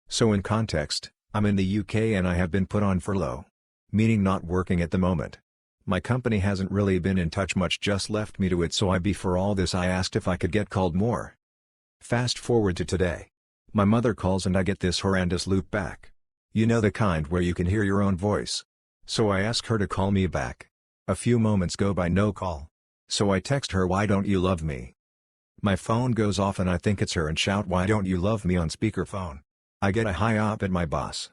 So in context, I'm in the UK and I have been put on furlough. Meaning not working at the moment. My company hasn't really been in touch much, just left me to it, so for all this I asked if I could get called more. Fast forward to today. My mother calls and I get this horrendous loop back. You know, the kind where you can hear your own voice. So I ask her to call me back. A few moments go by, no call. So I text her, "Why don't you love me?" My phone goes off and I think it's her and shout, "Why don't you love me?" on speakerphone. I get a high up at my boss.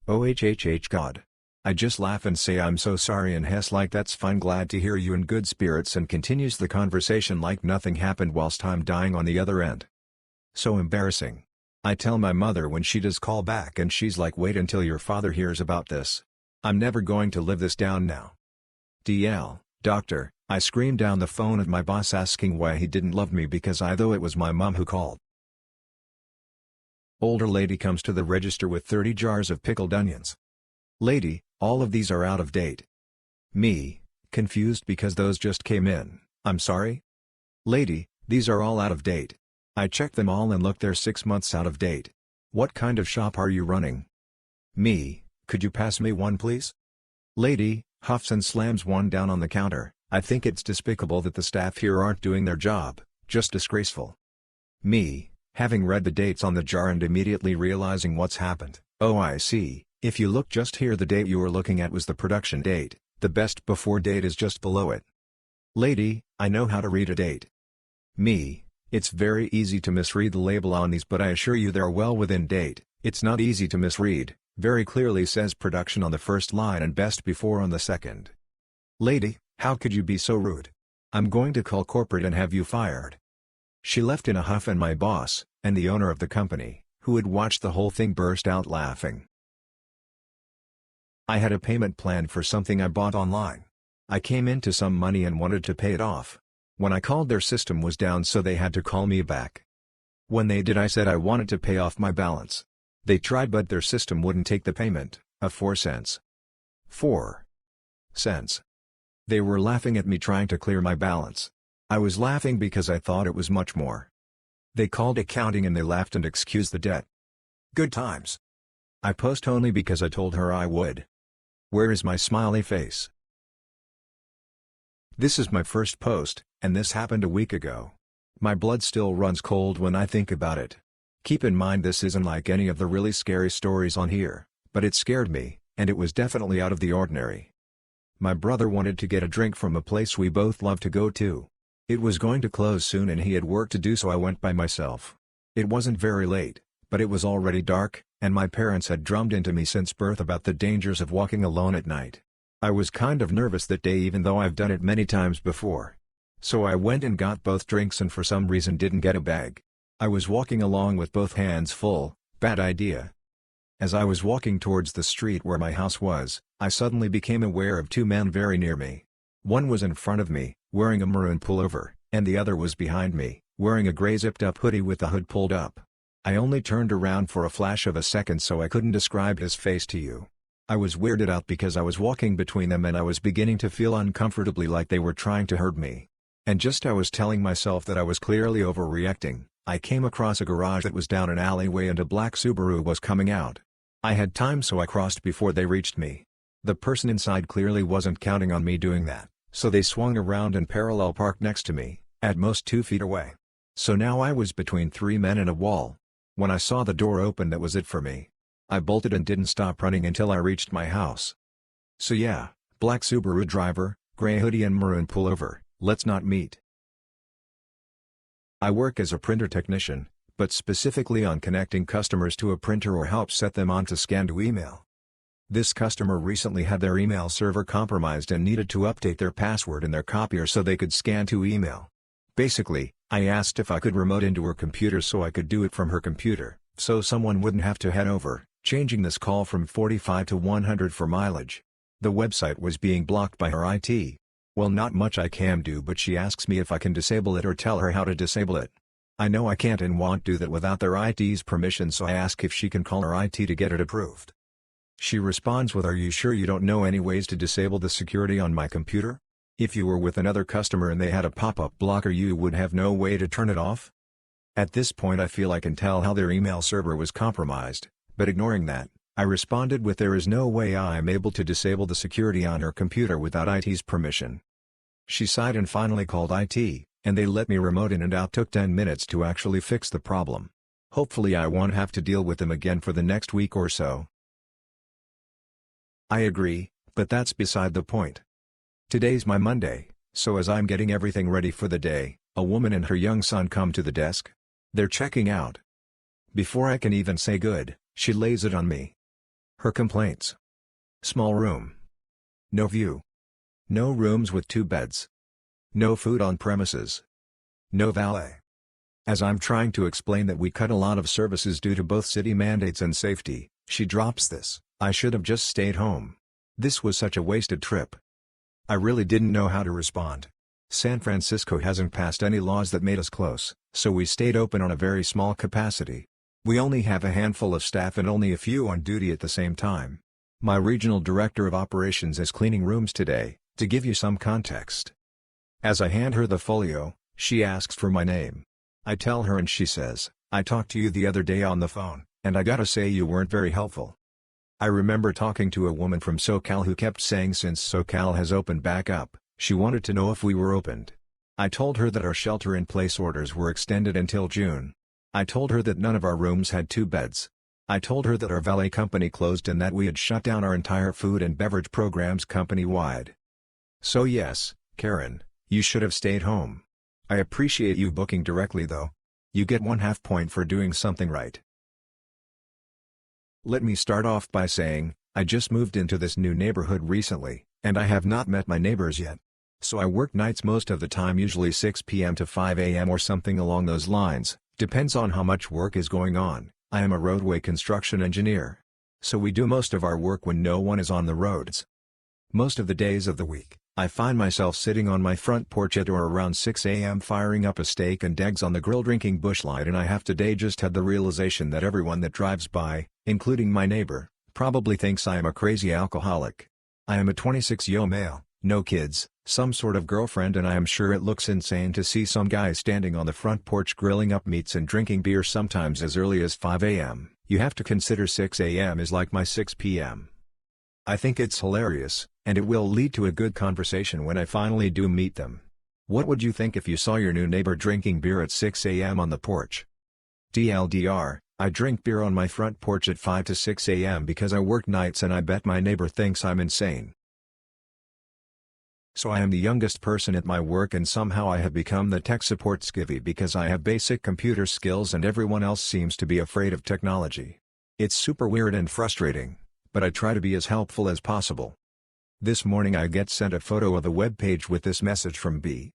OHHH God. I just laugh and say, "I'm so sorry," and Hess like, "That's fine, glad to hear you in good spirits," and continues the conversation like nothing happened whilst I'm dying on the other end. So embarrassing. I tell my mother when she does call back and she's like, "Wait until your father hears about this. I'm never going to live this down now." DL, doctor, I screamed down the phone at my boss asking why he didn't love me because though it was my mom who called. Older lady comes to the register with 30 jars of pickled onions. Lady, all of these are out of date. Me, confused because those just came in. I'm sorry? Lady, these are all out of date. I checked them all and look, they're 6 months out of date. What kind of shop are you running? Me, could you pass me one please? Lady, huffs and slams one down on the counter. I think it's despicable that the staff here aren't doing their job, just disgraceful. Me, having read the dates on the jar and immediately realizing what's happened. Oh, I see, if you look just here, the date you were looking at was the production date, the best before date is just below it. Lady, I know how to read a date. Me, it's very easy to misread the label on these, but I assure you they're well within date. It's not easy to misread, very clearly says production on the first line and best before on the second. Lady, how could you be so rude? I'm going to call corporate and have you fired. She left in a huff and my boss, and the owner of the company, who had watched the whole thing, burst out laughing. I had a payment plan for something I bought online. I came into some money and wanted to pay it off. When I called, their system was down, so they had to call me back. When they did, I said I wanted to pay off my balance. They tried, but their system wouldn't take the payment, of 4 cents. 4 cents. They were laughing at me trying to clear my balance. I was laughing because I thought it was much more. They called accounting and they laughed and excused the debt. Good times. I post only because I told her I would. Where is my smiley face? This is my first post, and this happened a week ago. My blood still runs cold when I think about it. Keep in mind, this isn't like any of the really scary stories on here, but it scared me, and it was definitely out of the ordinary. My brother wanted to get a drink from a place we both love to go to. It was going to close soon and he had work to do, so I went by myself. It wasn't very late, but it was already dark, and my parents had drummed into me since birth about the dangers of walking alone at night. I was kind of nervous that day, even though I've done it many times before. So I went and got both drinks and for some reason didn't get a bag. I was walking along with both hands full. Bad idea. As I was walking towards the street where my house was, I suddenly became aware of 2 men very near me. One was in front of me, wearing a maroon pullover, and the other was behind me, wearing a gray zipped-up hoodie with the hood pulled up. I only turned around for a flash of a second, so I couldn't describe his face to you. I was weirded out because I was walking between them and I was beginning to feel uncomfortably like they were trying to hurt me. And just I was telling myself that I was clearly overreacting, I came across a garage that was down an alleyway and a black Subaru was coming out. I had time, so I crossed before they reached me. The person inside clearly wasn't counting on me doing that, so they swung around and parallel parked next to me, at most 2 feet away. So now I was between 3 men and a wall. When I saw the door open, that was it for me. I bolted and didn't stop running until I reached my house. So yeah, black Subaru driver, gray hoodie and maroon pullover, let's not meet. I work as a printer technician, but specifically on connecting customers to a printer or help set them on to scan to email. This customer recently had their email server compromised and needed to update their password in their copier so they could scan to email. Basically, I asked if I could remote into her computer so I could do it from her computer, so someone wouldn't have to head over, changing this call from 45 to 100 for mileage. The website was being blocked by her IT. Well, not much I can do, but she asks me if I can disable it or tell her how to disable it. I know I can't and won't do that without their IT's permission, so I ask if she can call her IT to get it approved. She responds with, "Are you sure you don't know any ways to disable the security on my computer? If you were with another customer and they had a pop-up blocker, you would have no way to turn it off?" At this point I feel I can tell how their email server was compromised, But ignoring that, I responded with there is no way I am able to disable the security on her computer without IT's permission. She sighed and finally called IT, and they let me remote in and out. Took 10 minutes to actually fix the problem. Hopefully I won't have to deal with them again for the next week or so. I agree, but that's beside the point. Today's my Monday, so as I'm getting everything ready for the day, a woman and her young son come to the desk. They're checking out. Before I can even say good, she lays it on me. Her complaints. Small room. No view. No rooms with 2 beds. No food on premises. No valet. As I'm trying to explain that we cut a lot of services due to both city mandates and safety, she drops this, "I should have just stayed home. This was such a wasted trip." I really didn't know how to respond. San Francisco hasn't passed any laws that made us close, so we stayed open on a very small capacity. We only have a handful of staff and only a few on duty at the same time. My regional director of operations is cleaning rooms today, to give you some context. As I hand her the folio, she asks for my name. I tell her and she says, "I talked to you the other day on the phone, and I gotta say you weren't very helpful." I remember talking to a woman from SoCal who kept saying since SoCal has opened back up, she wanted to know if we were opened. I told her that our shelter-in-place orders were extended until June. I told her that none of our rooms had 2 beds. I told her that our valet company closed and that we had shut down our entire food and beverage programs company-wide. So yes, Karen, you should have stayed home. I appreciate you booking directly though. You get 1/2 point for doing something right. Let me start off by saying, I just moved into this new neighborhood recently, and I have not met my neighbors yet. So I work nights most of the time, usually 6 p.m. to 5 a.m. or something along those lines, depends on how much work is going on. I am a roadway construction engineer. So we do most of our work when no one is on the roads. Most of the days of the week, I find myself sitting on my front porch at or around 6 a.m. firing up a steak and eggs on the grill drinking Busch Light, and I have today just had the realization that everyone that drives by, including my neighbor, probably thinks I am a crazy alcoholic. I am a 26-year-old male, no kids, some sort of girlfriend, and I am sure it looks insane to see some guy standing on the front porch grilling up meats and drinking beer sometimes as early as 5 a.m. You have to consider 6 a.m. is like my 6 p.m. I think it's hilarious, and it will lead to a good conversation when I finally do meet them. What would you think if you saw your new neighbor drinking beer at 6 a.m. on the porch? TLDR, I drink beer on my front porch at 5 to 6 a.m. because I work nights, and I bet my neighbor thinks I'm insane. So I am the youngest person at my work, and somehow I have become the tech support skivvy because I have basic computer skills and everyone else seems to be afraid of technology. It's super weird and frustrating, but I try to be as helpful as possible. This morning I get sent a photo of a web page with this message from B.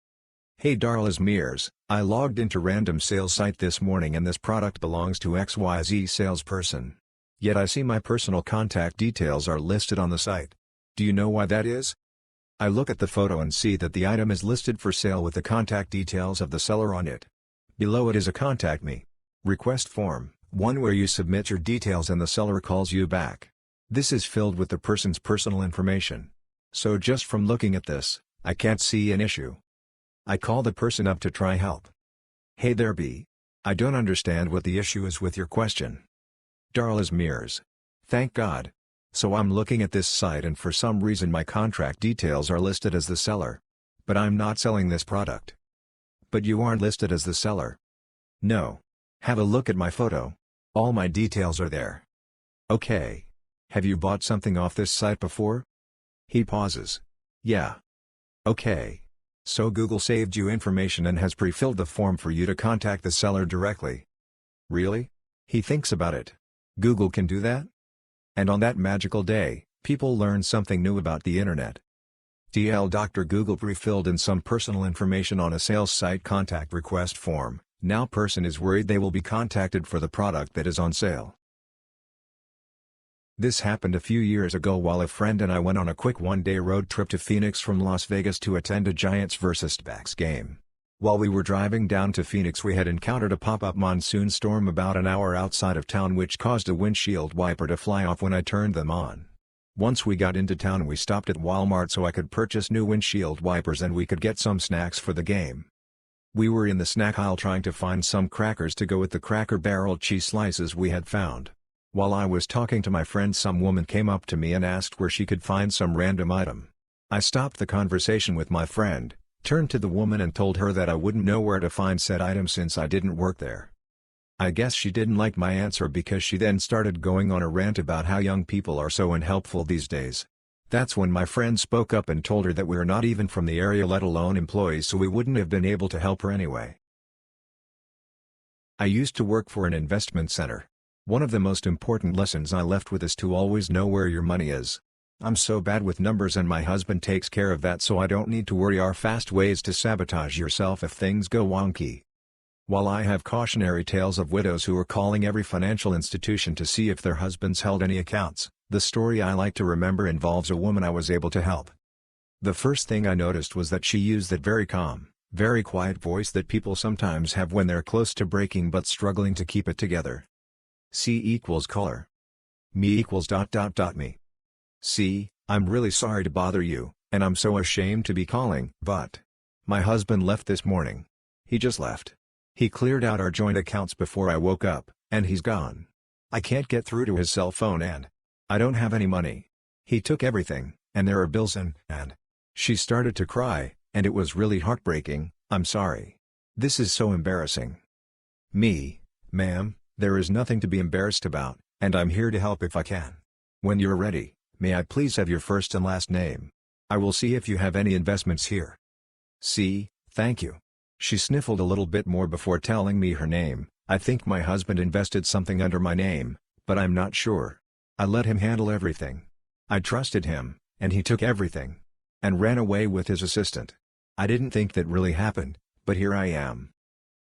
"Hey Darla's Mears, I logged into random sales site this morning and this product belongs to XYZ salesperson. Yet I see my personal contact details are listed on the site. Do you know why that is?" I look at the photo and see that the item is listed for sale with the contact details of the seller on it. Below it is a contact me request form, one where you submit your details and the seller calls you back. This is filled with the person's personal information. So just from looking at this, I can't see an issue. I call the person up to try help. "Hey there B. I don't understand what the issue is with your question." Darla's Mears. Thank God. So I'm looking at this site and for some reason my contract details are listed as the seller. But I'm not selling this product. But you aren't listed as the seller. No. Have a look at my photo. All my details are there. Okay. Have you bought something off this site before? He pauses. Yeah. Okay. So Google saved you information and has pre-filled the form for you to contact the seller directly. Really? He thinks about it. Google can do that? And on that magical day, people learn something new about the internet. TL Dr. Google pre-filled in some personal information on a sales site contact request form. Now person is worried they will be contacted for the product that is on sale. This happened a few years ago while a friend and I went on a quick one-day road trip to Phoenix from Las Vegas to attend a Giants vs. Bucs game. While we were driving down to Phoenix we had encountered a pop-up monsoon storm about an hour outside of town which caused a windshield wiper to fly off when I turned them on. Once we got into town we stopped at Walmart so I could purchase new windshield wipers and we could get some snacks for the game. We were in the snack aisle trying to find some crackers to go with the Cracker Barrel cheese slices we had found. While I was talking to my friend, some woman came up to me and asked where she could find some random item. I stopped the conversation with my friend, turned to the woman and told her that I wouldn't know where to find said item since I didn't work there. I guess she didn't like my answer because she then started going on a rant about how young people are so unhelpful these days. That's when my friend spoke up and told her that we're not even from the area, let alone employees, so we wouldn't have been able to help her anyway. I used to work for an investment center. One of the most important lessons I left with is to always know where your money is. I'm so bad with numbers and my husband takes care of that, so I don't need to worry. Are fast ways to sabotage yourself if things go wonky. While I have cautionary tales of widows who are calling every financial institution to see if their husbands held any accounts, the story I like to remember involves a woman I was able to help. The first thing I noticed was that she used that very calm, very quiet voice that people sometimes have when they're close to breaking but struggling to keep it together. C equals caller. Me equals ... me. C, I'm really sorry to bother you, and I'm so ashamed to be calling, but my husband left this morning. He just left. He cleared out our joint accounts before I woke up, and he's gone. I can't get through to his cell phone and I don't have any money. He took everything, and there are bills and she started to cry, and it was really heartbreaking. I'm sorry. This is so embarrassing. Me, ma'am, there is nothing to be embarrassed about, and I'm here to help if I can. When you're ready, may I please have your first and last name? I will see if you have any investments here. C, thank you. She sniffled a little bit more before telling me her name. I think my husband invested something under my name, but I'm not sure. I let him handle everything. I trusted him, and he took everything and ran away with his assistant. I didn't think that really happened, but here I am.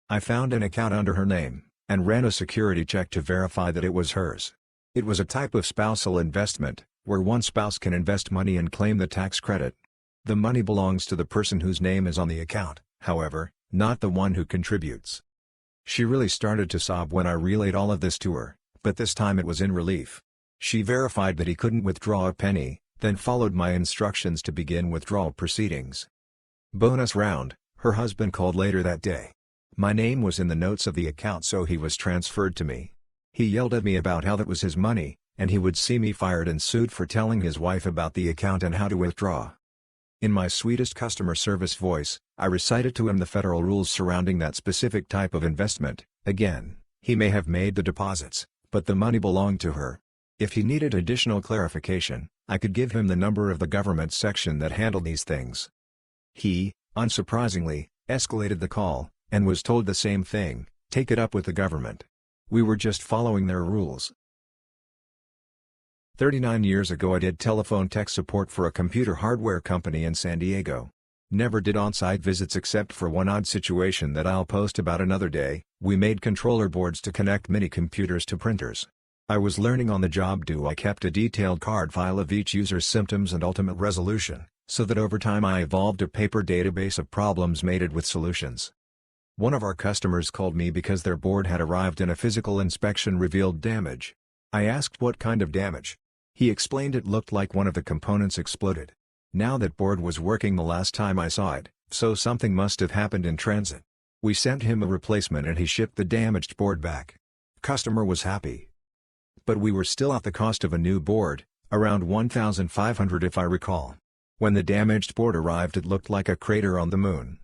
I found an account under her name, and ran a security check to verify that it was hers. It was a type of spousal investment, where one spouse can invest money and claim the tax credit. The money belongs to the person whose name is on the account, however, not the one who contributes. She really started to sob when I relayed all of this to her, but this time it was in relief. She verified that he couldn't withdraw a penny, then followed my instructions to begin withdrawal proceedings. Bonus round, her husband called later that day. My name was in the notes of the account, so he was transferred to me. He yelled at me about how that was his money, and he would see me fired and sued for telling his wife about the account and how to withdraw. In my sweetest customer service voice, I recited to him the federal rules surrounding that specific type of investment. Again, he may have made the deposits, but the money belonged to her. If he needed additional clarification, I could give him the number of the government section that handled these things. He, unsurprisingly, escalated the call, and was told the same thing: take it up with the government. We were just following their rules. 39 years ago I did telephone tech support for a computer hardware company in San Diego. Never did on-site visits except for one odd situation that I'll post about another day. We made controller boards to connect mini computers to printers. I was learning on the job. I kept a detailed card file of each user's symptoms and ultimate resolution, so that over time I evolved a paper database of problems mated with solutions. One of our customers called me because their board had arrived and a physical inspection revealed damage. I asked what kind of damage. He explained it looked like one of the components exploded. Now that board was working the last time I saw it, so something must have happened in transit. We sent him a replacement and he shipped the damaged board back. Customer was happy. But we were still at the cost of a new board, around $1,500 if I recall. When the damaged board arrived, it looked like a crater on the moon.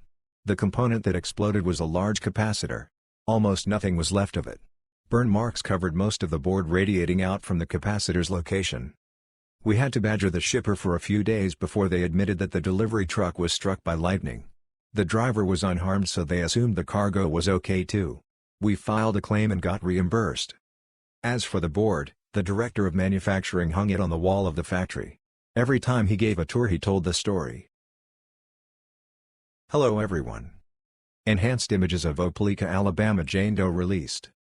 The component that exploded was a large capacitor. Almost nothing was left of it. Burn marks covered most of the board radiating out from the capacitor's location. We had to badger the shipper for a few days before they admitted that the delivery truck was struck by lightning. The driver was unharmed, so they assumed the cargo was okay too. We filed a claim and got reimbursed. As for the board, the director of manufacturing hung it on the wall of the factory. Every time he gave a tour he told the story. Hello everyone. Enhanced images of Opelika, Alabama Jane Doe released.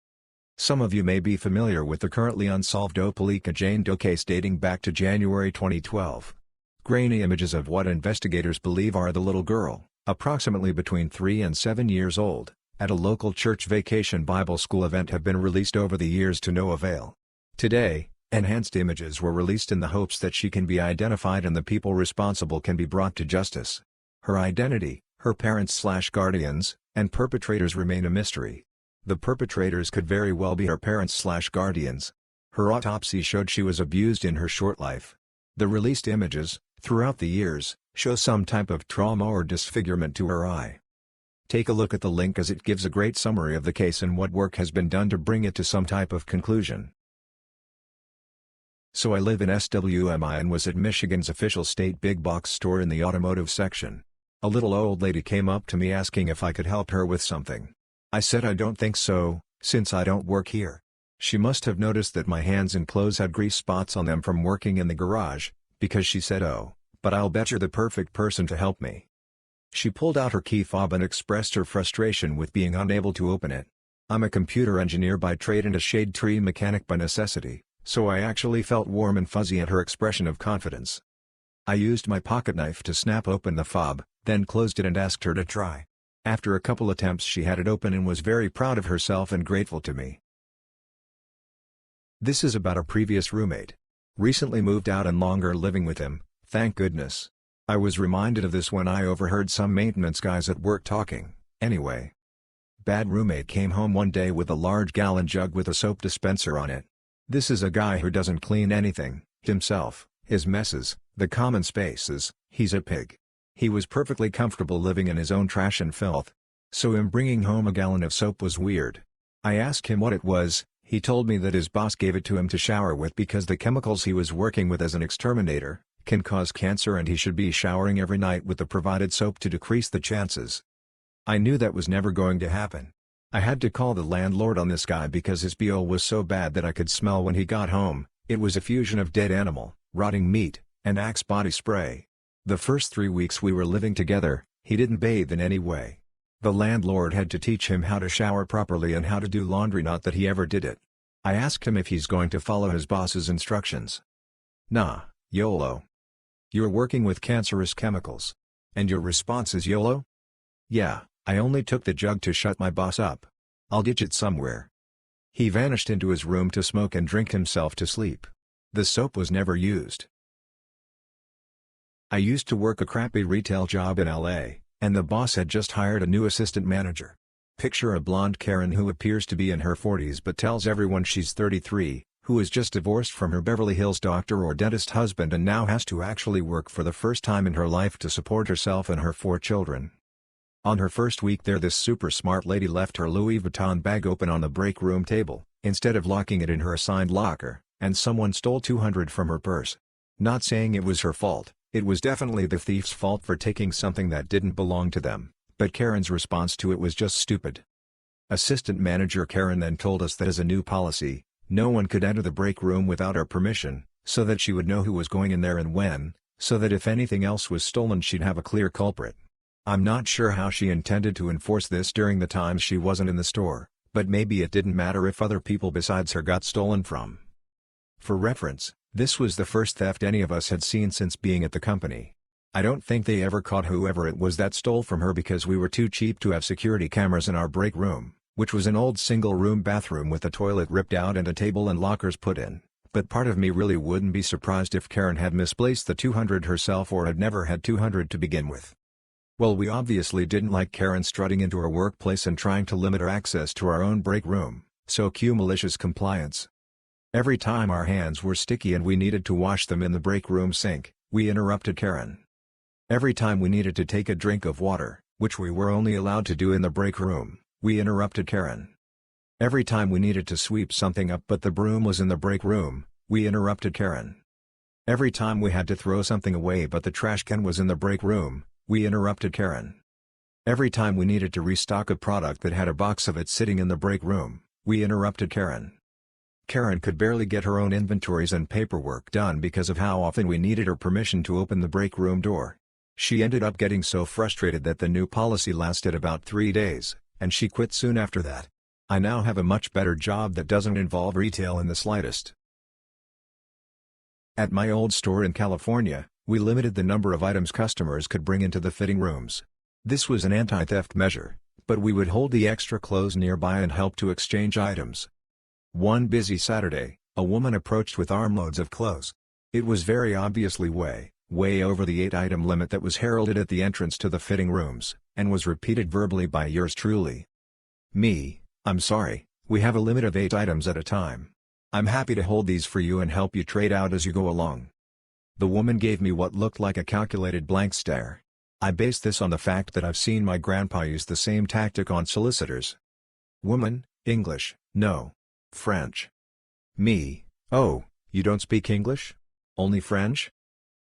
Some of you may be familiar with the currently unsolved Opelika Jane Doe case dating back to January 2012. Grainy images of what investigators believe are the little girl, approximately between 3 and 7 years old, at a local church vacation Bible school event have been released over the years to no avail. Today, enhanced images were released in the hopes that she can be identified and the people responsible can be brought to justice. Her identity, her parents/guardians, and perpetrators remain a mystery. The perpetrators could very well be her parents/guardians. Her autopsy showed she was abused in her short life. The released images, throughout the years, show some type of trauma or disfigurement to her eye. Take a look at the link as it gives a great summary of the case and what work has been done to bring it to some type of conclusion. So I live in SWMI and was at Michigan's official state big box store in the automotive section. A little old lady came up to me asking if I could help her with something. I said I don't think so, since I don't work here. She must have noticed that my hands and clothes had grease spots on them from working in the garage, because she said, "Oh, but I'll bet you're the perfect person to help me." She pulled out her key fob and expressed her frustration with being unable to open it. I'm a computer engineer by trade and a shade tree mechanic by necessity, so I actually felt warm and fuzzy at her expression of confidence. I used my pocket knife to snap open the fob, then closed it and asked her to try. After a couple attempts she had it open and was very proud of herself and grateful to me. This is about a previous roommate. Recently moved out and longer living with him, thank goodness. I was reminded of this when I overheard some maintenance guys at work talking. Anyway. Bad roommate came home one day with a large gallon jug with a soap dispenser on it. This is a guy who doesn't clean anything, himself, his messes, the common spaces, he's a pig. He was perfectly comfortable living in his own trash and filth. So him bringing home a gallon of soap was weird. I asked him what it was. He told me that his boss gave it to him to shower with because the chemicals he was working with as an exterminator can cause cancer and he should be showering every night with the provided soap to decrease the chances. I knew that was never going to happen. I had to call the landlord on this guy because his BO was so bad that I could smell when he got home. It was a fusion of dead animal, rotting meat, and Axe body spray. The first 3 weeks we were living together, he didn't bathe in any way. The landlord had to teach him how to shower properly and how to do laundry, not that he ever did it. I asked him if he's going to follow his boss's instructions. Nah, YOLO. You're working with cancerous chemicals. And your response is YOLO? Yeah, I only took the jug to shut my boss up. I'll ditch it somewhere. He vanished into his room to smoke and drink himself to sleep. The soap was never used. I used to work a crappy retail job in LA, and the boss had just hired a new assistant manager. Picture a blonde Karen who appears to be in her 40s but tells everyone she's 33, who is just divorced from her Beverly Hills doctor or dentist husband and now has to actually work for the first time in her life to support herself and her 4 children. On her first week there, this super smart lady left her Louis Vuitton bag open on the break room table, instead of locking it in her assigned locker, and someone stole $200 from her purse. Not saying it was her fault. It was definitely the thief's fault for taking something that didn't belong to them, but Karen's response to it was just stupid. Assistant manager Karen then told us that as a new policy, no one could enter the break room without our permission, so that she would know who was going in there and when, so that if anything else was stolen she'd have a clear culprit. I'm not sure how she intended to enforce this during the times she wasn't in the store, but maybe it didn't matter if other people besides her got stolen from. For reference, this was the first theft any of us had seen since being at the company. I don't think they ever caught whoever it was that stole from her because we were too cheap to have security cameras in our break room, which was an old single-room bathroom with a toilet ripped out and a table and lockers put in. But part of me really wouldn't be surprised if Karen had misplaced the $200 herself or had never had $200 to begin with. Well, we obviously didn't like Karen strutting into our workplace and trying to limit our access to our own break room, so cue malicious compliance. Every time our hands were sticky and we needed to wash them in the break room sink, we interrupted Karen. Every time we needed to take a drink of water, which we were only allowed to do in the break room, we interrupted Karen. Every time we needed to sweep something up but the broom was in the break room, we interrupted Karen. Every time we had to throw something away but the trash can was in the break room, we interrupted Karen. Every time we needed to restock a product that had a box of it sitting in the break room, we interrupted Karen. Karen could barely get her own inventories and paperwork done because of how often we needed her permission to open the break room door. She ended up getting so frustrated that the new policy lasted about 3 days, and she quit soon after that. I now have a much better job that doesn't involve retail in the slightest. At my old store in California, we limited the number of items customers could bring into the fitting rooms. This was an anti-theft measure, but we would hold the extra clothes nearby and help to exchange items. One busy Saturday, a woman approached with armloads of clothes. It was very obviously way over the 8-item limit that was heralded at the entrance to the fitting rooms, and was repeated verbally by yours truly. I'm sorry, we have a limit of 8 items at a time. I'm happy to hold these for you and help you trade out as you go along." The woman gave me what looked like a calculated blank stare. I base this on the fact that I've seen my grandpa use the same tactic on solicitors. Woman: "English, no. French." Me: "Oh, you don't speak English? Only French?"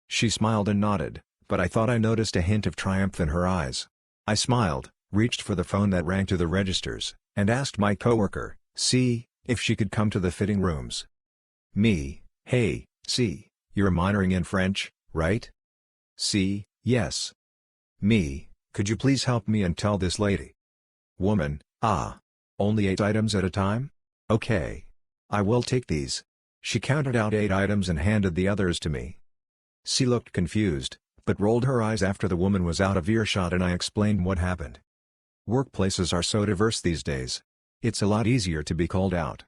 She smiled and nodded, but I thought I noticed a hint of triumph in her eyes. I smiled, reached for the phone that rang to the registers, and asked my coworker, C, if she could come to the fitting rooms. Me: "Hey, C, you're minoring in French, right?" C: "Yes." Me: "Could you please help me and tell this lady?" Woman: "Ah. Only 8 items at a time? Okay. I will take these." She counted out 8 items and handed the others to me. She looked confused, but rolled her eyes after the woman was out of earshot and I explained what happened. Workplaces are so diverse these days. It's a lot easier to be called out.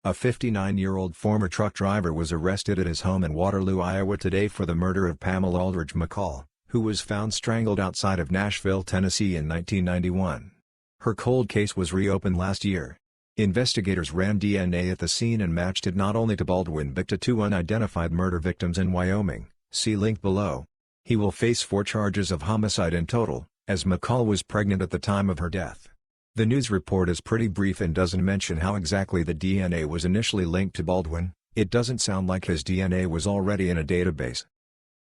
A 59-year-old former truck driver was arrested at his home in Waterloo, Iowa today for the murder of Pamela Aldridge McCall, who was found strangled outside of Nashville, Tennessee in 1991. Her cold case was reopened last year. Investigators ran DNA at the scene and matched it not only to Baldwin but to 2 unidentified murder victims in Wyoming. See link below. He will face 4 charges of homicide in total, as McCall was pregnant at the time of her death. The news report is pretty brief and doesn't mention how exactly the DNA was initially linked to Baldwin. It doesn't sound like his DNA was already in a database.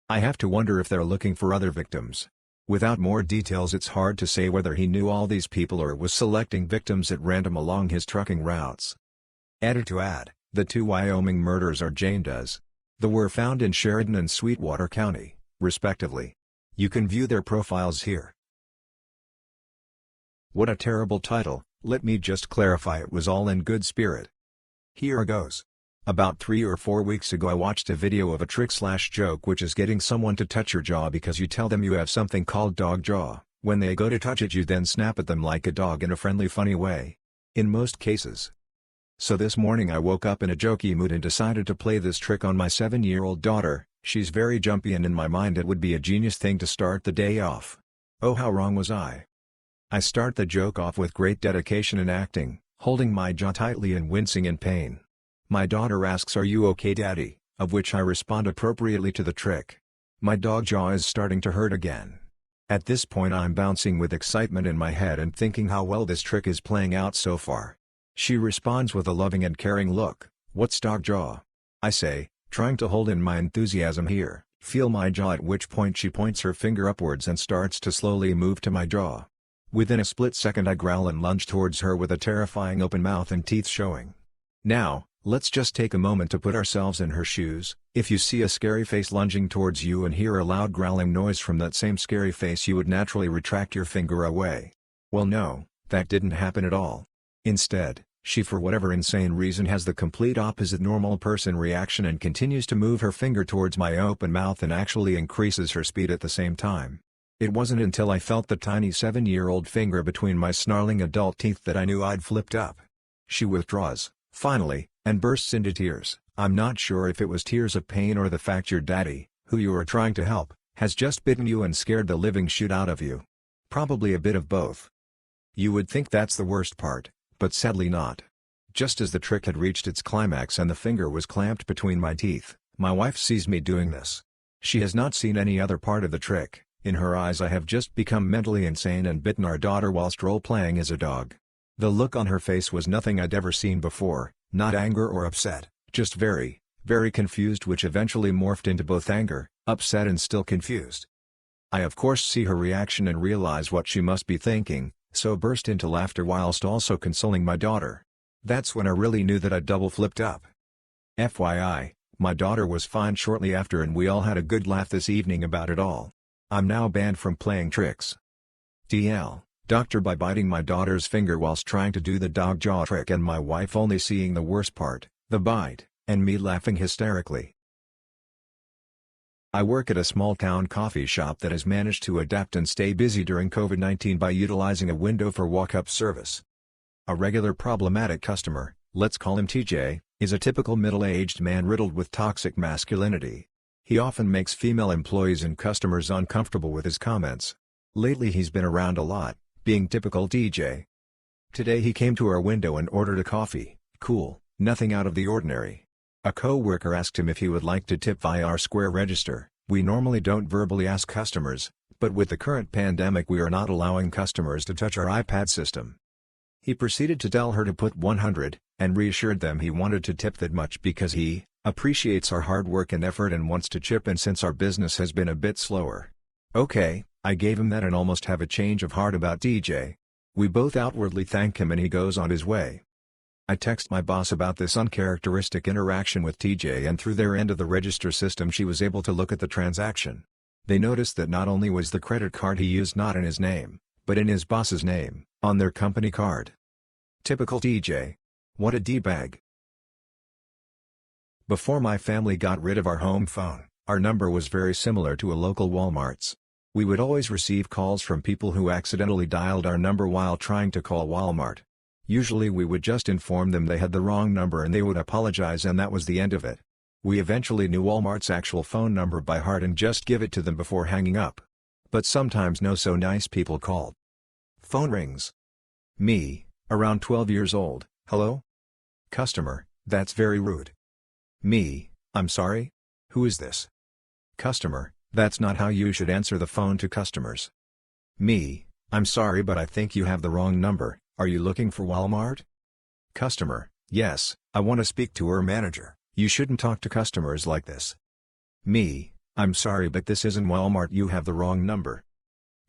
I have to wonder if they're looking for other victims. Without more details, it's hard to say whether he knew all these people or was selecting victims at random along his trucking routes. Added to add, the 2 Wyoming murders are Jane Does. They were found in Sheridan and Sweetwater County, respectively. You can view their profiles here. What a terrible title. Let me just clarify, it was all in good spirit. Here goes. About 3 or 4 weeks ago I watched a video of a trick/joke which is getting someone to touch your jaw because you tell them you have something called dog jaw. When they go to touch it, you then snap at them like a dog in a friendly, funny way. In most cases. So this morning I woke up in a jokey mood and decided to play this trick on my 7-year-old daughter. She's very jumpy and in my mind it would be a genius thing to start the day off. Oh, how wrong was I? I start the joke off with great dedication and acting, holding my jaw tightly and wincing in pain. My daughter asks, "Are you okay, Daddy?" Of which I respond appropriately to the trick. My dog jaw is starting to hurt again. At this point I'm bouncing with excitement in my head and thinking how well this trick is playing out so far. She responds with a loving and caring look, "What's dog jaw?" I say, trying to hold in my enthusiasm here, "Feel my jaw," at which point she points her finger upwards and starts to slowly move to my jaw. Within a split second I growl and lunge towards her with a terrifying open mouth and teeth showing. Now, let's just take a moment to put ourselves in her shoes. If you see a scary face lunging towards you and hear a loud growling noise from that same scary face, you would naturally retract your finger away. Well, no, that didn't happen at all. Instead, she for whatever insane reason has the complete opposite normal person reaction and continues to move her finger towards my open mouth and actually increases her speed at the same time. It wasn't until I felt the tiny 7-year-old finger between my snarling adult teeth that I knew I'd flipped up. She withdraws, finally, and bursts into tears. I'm not sure if it was tears of pain or the fact your daddy, who you are trying to help, has just bitten you and scared the living shit out of you. Probably a bit of both. You would think that's the worst part, but sadly not. Just as the trick had reached its climax and the finger was clamped between my teeth, my wife sees me doing this. She has not seen any other part of the trick. In her eyes I have just become mentally insane and bitten our daughter whilst role-playing as a dog. The look on her face was nothing I'd ever seen before, not anger or upset, just very, very confused, which eventually morphed into both anger, upset and still confused. I of course see her reaction and realize what she must be thinking, so burst into laughter whilst also consoling my daughter. That's when I really knew that I'd double flipped up. FYI, my daughter was fine shortly after and we all had a good laugh this evening about it all. I'm now banned from playing tricks. TL, doctor by biting my daughter's finger whilst trying to do the dog jaw trick and my wife only seeing the worst part, the bite, and me laughing hysterically. I work at a small-town coffee shop that has managed to adapt and stay busy during COVID-19 by utilizing a window for walk-up service. A regular problematic customer, let's call him TJ, is a typical middle-aged man riddled with toxic masculinity. He often makes female employees and customers uncomfortable with his comments. Lately he's been around a lot, being typical TJ. Today he came to our window and ordered a coffee, Cool, nothing out of the ordinary. A co-worker asked him if he would like to tip via our Square register. We normally don't verbally ask customers, but with the current pandemic we are not allowing customers to touch our iPad system. He proceeded to tell her to put 100, and reassured them he wanted to tip that much because he appreciates our hard work and effort and wants to chip in since our business has been a bit slower. Okay, I gave him that and almost have a change of heart about DJ. We both outwardly thank him and he goes on his way. I text my boss about this uncharacteristic interaction with TJ, and through their end of the register system she was able to look at the transaction. They noticed that not only was the credit card he used not in his name, but in his boss's name, on their company card. Typical TJ. What a D-bag. Before my family got rid of our home phone, our number was very similar to a local Walmart's. We would always receive calls from people who accidentally dialed our number while trying to call Walmart. Usually we would just inform them they had the wrong number and they would apologize, and that was the end of it. We eventually knew Walmart's actual phone number by heart and just give it to them before hanging up. But sometimes no so nice people called. Phone rings. Me, around 12 years old, hello? Customer, that's very rude. Me, I'm sorry? Who is this? Customer, that's not how you should answer the phone to customers. Me, I'm sorry but I think you have the wrong number. Are you looking for Walmart? Customer, yes, I want to speak to her manager. You shouldn't talk to customers like this. Me, I'm sorry but this isn't Walmart, you have the wrong number.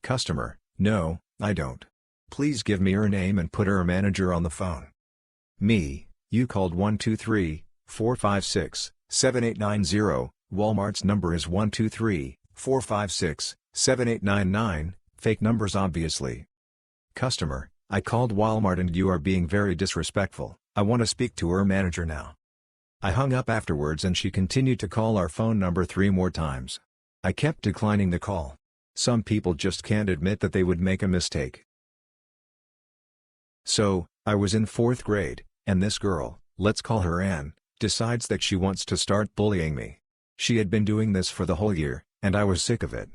Customer, no, I don't. Please give me her name and put her manager on the phone. Me, you called 123-456-7890, Walmart's number is 123-456-7899, fake numbers obviously. Customer, I called Walmart and you are being very disrespectful. I want to speak to her manager now. I hung up afterwards and she continued to call our phone number 3 more times. I kept declining the call. Some people just can't admit that they would make a mistake. So, I was in 4th grade, and this girl, let's call her Anne, decides that she wants to start bullying me. She had been doing this for the whole year, and I was sick of it.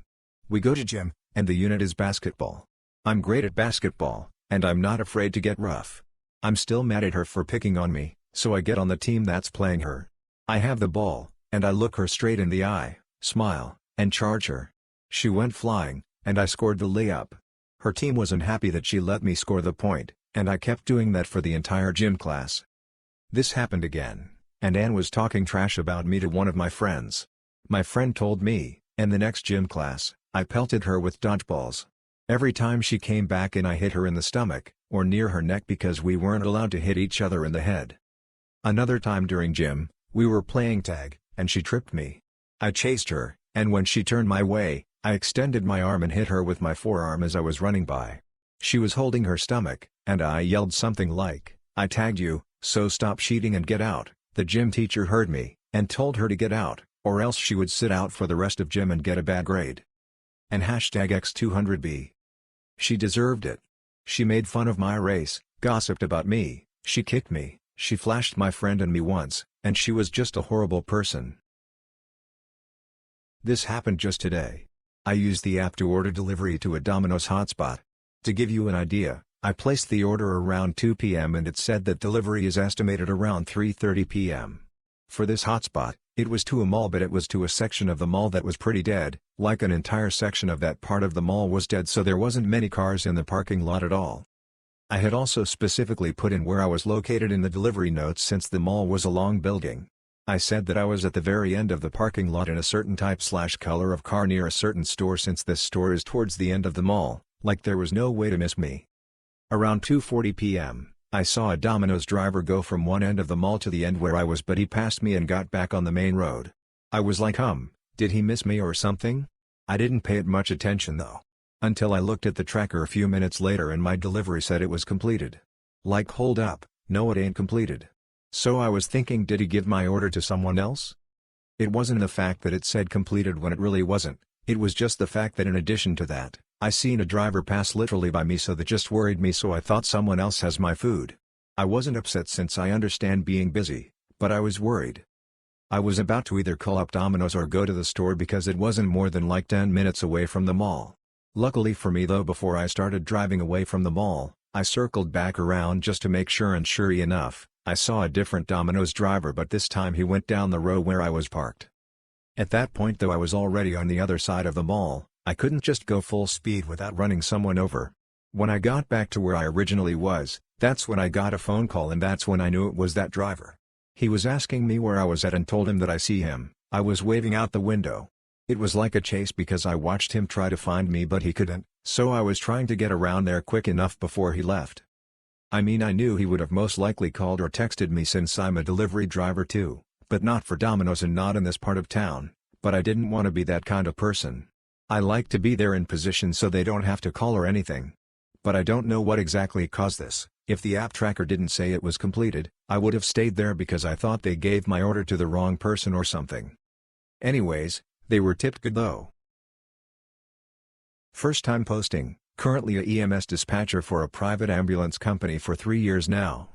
We go to gym, and the unit is basketball. I'm great at basketball, and I'm not afraid to get rough. I'm still mad at her for picking on me, so I get on the team that's playing her. I have the ball, and I look her straight in the eye, smile, and charge her. She went flying, and I scored the layup. Her team wasn't happy that she let me score the point, and I kept doing that for the entire gym class. This happened again, and Anne was talking trash about me to one of my friends. My friend told me, and the next gym class, I pelted her with dodgeballs. Every time she came back in I hit her in the stomach, or near her neck because we weren't allowed to hit each other in the head. Another time during gym, we were playing tag, and she tripped me. I chased her, and when she turned my way, I extended my arm and hit her with my forearm as I was running by. She was holding her stomach, and I yelled something like, "I tagged you, so stop cheating and get out." The gym teacher heard me, and told her to get out, or else she would sit out for the rest of gym and get a bad grade. And #X200B. She deserved it. She made fun of my race, gossiped about me, she kicked me, she flashed my friend and me once, and she was just a horrible person. This happened just today. I used the app to order delivery to a Domino's hotspot. To give you an idea, I placed the order around 2 p.m. and it said that delivery is estimated around 3:30 p.m. For this hotspot, it was to a mall, but it was to a section of the mall that was pretty dead, like an entire section of that part of the mall was dead, so there wasn't many cars in the parking lot at all. I had also specifically put in where I was located in the delivery notes since the mall was a long building. I said that I was at the very end of the parking lot in a certain type/color of car near a certain store since this store is towards the end of the mall, like there was no way to miss me. Around 2:40 p.m., I saw a Domino's driver go from one end of the mall to the end where I was, but he passed me and got back on the main road. I was like, did he miss me or something? I didn't pay it much attention though. Until I looked at the tracker a few minutes later and my delivery said it was completed. Like, hold up, no it ain't completed. So I was thinking, did he give my order to someone else? It wasn't the fact that it said completed when it really wasn't, it was just the fact that in addition to that, I seen a driver pass literally by me, so that just worried me, so I thought someone else has my food. I wasn't upset since I understand being busy, but I was worried. I was about to either call up Domino's or go to the store because it wasn't more than like 10 minutes away from the mall. Luckily for me though, before I started driving away from the mall, I circled back around just to make sure, and sure enough, I saw a different Domino's driver, but this time he went down the row where I was parked. At that point, though I was already on the other side of the mall, I couldn't just go full speed without running someone over. When I got back to where I originally was, that's when I got a phone call, and that's when I knew it was that driver. He was asking me where I was at and told him that I see him. I was waving out the window. It was like a chase because I watched him try to find me, but he couldn't, so I was trying to get around there quick enough before he left. I mean, I knew he would have most likely called or texted me since I'm a delivery driver too, but not for Domino's and not in this part of town, but I didn't want to be that kind of person. I like to be there in position so they don't have to call or anything. But I don't know what exactly caused this. If the app tracker didn't say it was completed, I would have stayed there because I thought they gave my order to the wrong person or something. Anyways, they were tipped good though. First time posting, currently a EMS dispatcher for a private ambulance company for 3 years now.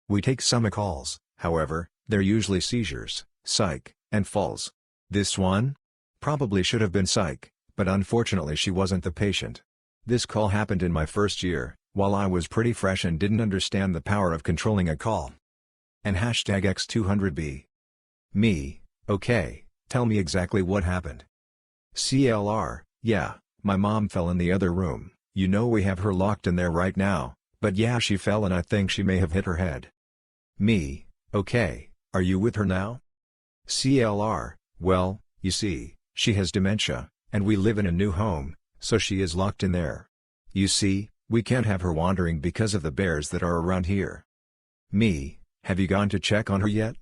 We take some calls, however, they're usually seizures, psych, and falls. This one? Probably should have been psych, but unfortunately she wasn't the patient. This call happened in my first year, while I was pretty fresh and didn't understand the power of controlling a call. And #X200B. Me, okay, tell me exactly what happened. CLR, yeah, my mom fell in the other room, you know we have her locked in there right now, but yeah, she fell and I think she may have hit her head. Me, okay, are you with her now? CLR, well, you see, she has dementia, and we live in a new home, so she is locked in there. You see, we can't have her wandering because of the bears that are around here. Me, have you gone to check on her yet?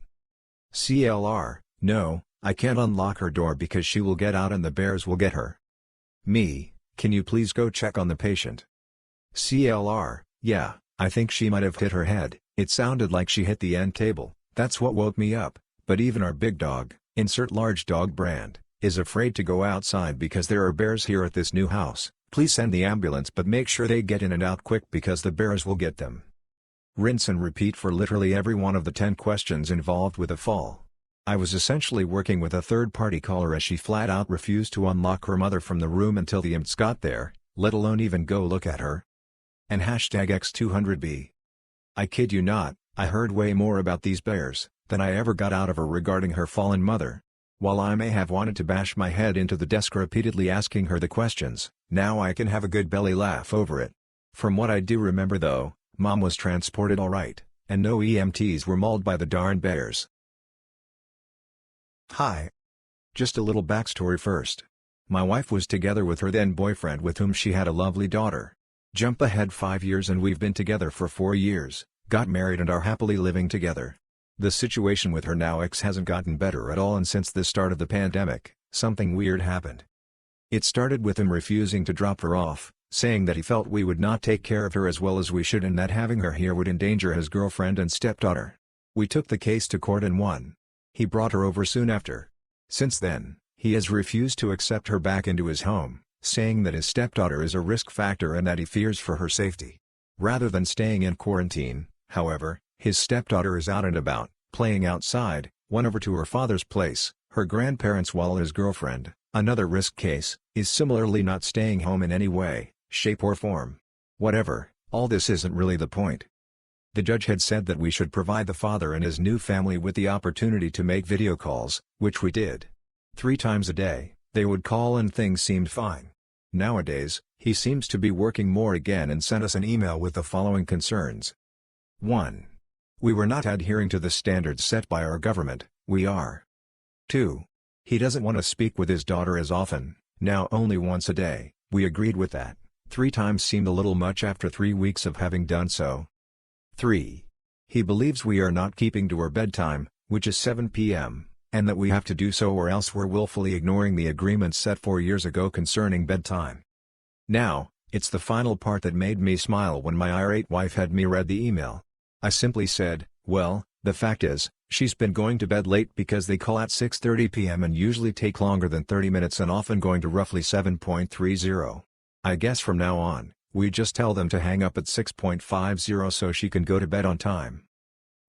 CLR, no, I can't unlock her door because she will get out and the bears will get her. Me, can you please go check on the patient? CLR, yeah, I think she might have hit her head, it sounded like she hit the end table, that's what woke me up, but even our big dog, insert large dog brand, is afraid to go outside because there are bears here at this new house. Please send the ambulance, but make sure they get in and out quick because the bears will get them. Rinse and repeat for literally every one of the 10 questions involved with a fall. I was essentially working with a third-party caller as she flat out refused to unlock her mother from the room until the EMTs got there, let alone even go look at her. And #X200B. I kid you not, I heard way more about these bears than I ever got out of her regarding her fallen mother. While I may have wanted to bash my head into the desk repeatedly asking her the questions, now I can have a good belly laugh over it. From what I do remember though, Mom was transported alright, and no EMTs were mauled by the darn bears. Hi. Just a little backstory first. My wife was together with her then boyfriend with whom she had a lovely daughter. Jump ahead 5 years and we've been together for 4 years, got married and are happily living together. The situation with her now ex hasn't gotten better at all, and since the start of the pandemic, something weird happened. It started with him refusing to drop her off, saying that he felt we would not take care of her as well as we should and that having her here would endanger his girlfriend and stepdaughter. We took the case to court and won. He brought her over soon after. Since then, he has refused to accept her back into his home, saying that his stepdaughter is a risk factor and that he fears for her safety. Rather than staying in quarantine, however, his stepdaughter is out and about, playing outside, went over to her father's place, her grandparents, while his girlfriend, another risk case, is similarly not staying home in any way, shape or form. Whatever, all this isn't really the point. The judge had said that we should provide the father and his new family with the opportunity to make video calls, which we did. 3 times a day, they would call and things seemed fine. Nowadays, he seems to be working more again and sent us an email with the following concerns. 1. We were not adhering to the standards set by our government, we are. 2. He doesn't want to speak with his daughter as often, now only once a day, we agreed with that. 3 times seemed a little much after 3 weeks of having done so. 3. He believes we are not keeping to our bedtime, which is 7 p.m., and that we have to do so or else we're willfully ignoring the agreements set 4 years ago concerning bedtime. Now, it's the final part that made me smile when my irate wife had me read the email. I simply said, well, the fact is, she's been going to bed late because they call at 6:30 p.m. and usually take longer than 30 minutes and often going to roughly 7.30. I guess from now on, we just tell them to hang up at 6.50 so she can go to bed on time.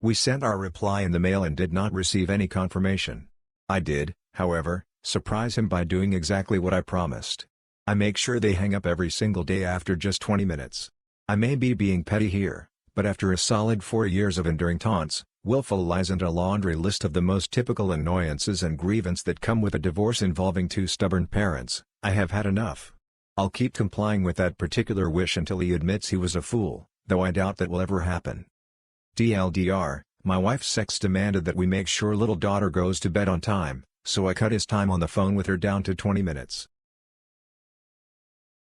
We sent our reply in the mail and did not receive any confirmation. I did, however, surprise him by doing exactly what I promised. I make sure they hang up every single day after just 20 minutes. I may be being petty here, but after a solid 4 years of enduring taunts, willful lies and a laundry list of the most typical annoyances and grievance that come with a divorce involving two stubborn parents, I have had enough. I'll keep complying with that particular wish until he admits he was a fool, though I doubt that will ever happen. TLDR, my wife's sex demanded that we make sure little daughter goes to bed on time, so I cut his time on the phone with her down to 20 minutes.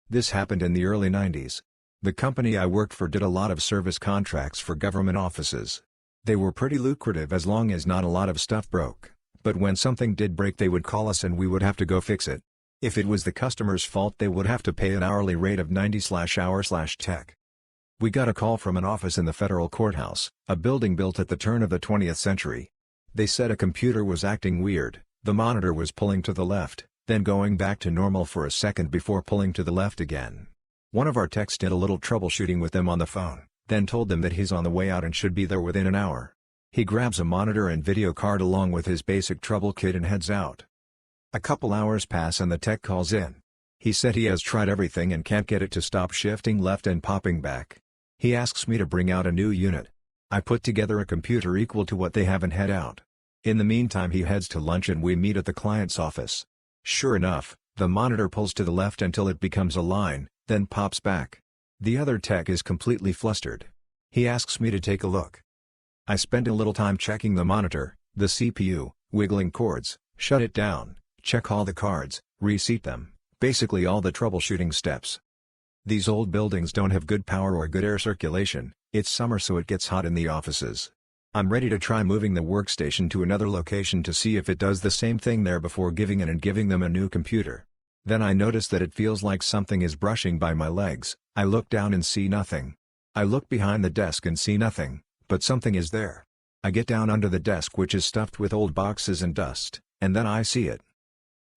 This happened in the early 90s. The company I worked for did a lot of service contracts for government offices. They were pretty lucrative as long as not a lot of stuff broke, but when something did break they would call us and we would have to go fix it. If it was the customer's fault they would have to pay an hourly rate of 90/hour/tech. We got a call from an office in the federal courthouse, a building built at the turn of the 20th century. They said a computer was acting weird, the monitor was pulling to the left, then going back to normal for a second before pulling to the left again. One of our techs did a little troubleshooting with them on the phone, then told them that he's on the way out and should be there within an hour. He grabs a monitor and video card along with his basic trouble kit and heads out. A couple hours pass and the tech calls in. He said he has tried everything and can't get it to stop shifting left and popping back. He asks me to bring out a new unit. I put together a computer equal to what they have and head out. In the meantime he heads to lunch and we meet at the client's office. Sure enough, the monitor pulls to the left until it becomes a line, then pops back. The other tech is completely flustered. He asks me to take a look. I spend a little time checking the monitor, the CPU, wiggling cords, shut it down, check all the cards, reseat them, basically all the troubleshooting steps. These old buildings don't have good power or good air circulation, it's summer so it gets hot in the offices. I'm ready to try moving the workstation to another location to see if it does the same thing there before giving them a new computer. Then I notice that it feels like something is brushing by my legs. I look down and see nothing. I look behind the desk and see nothing, but something is there. I get down under the desk which is stuffed with old boxes and dust, and then I see it.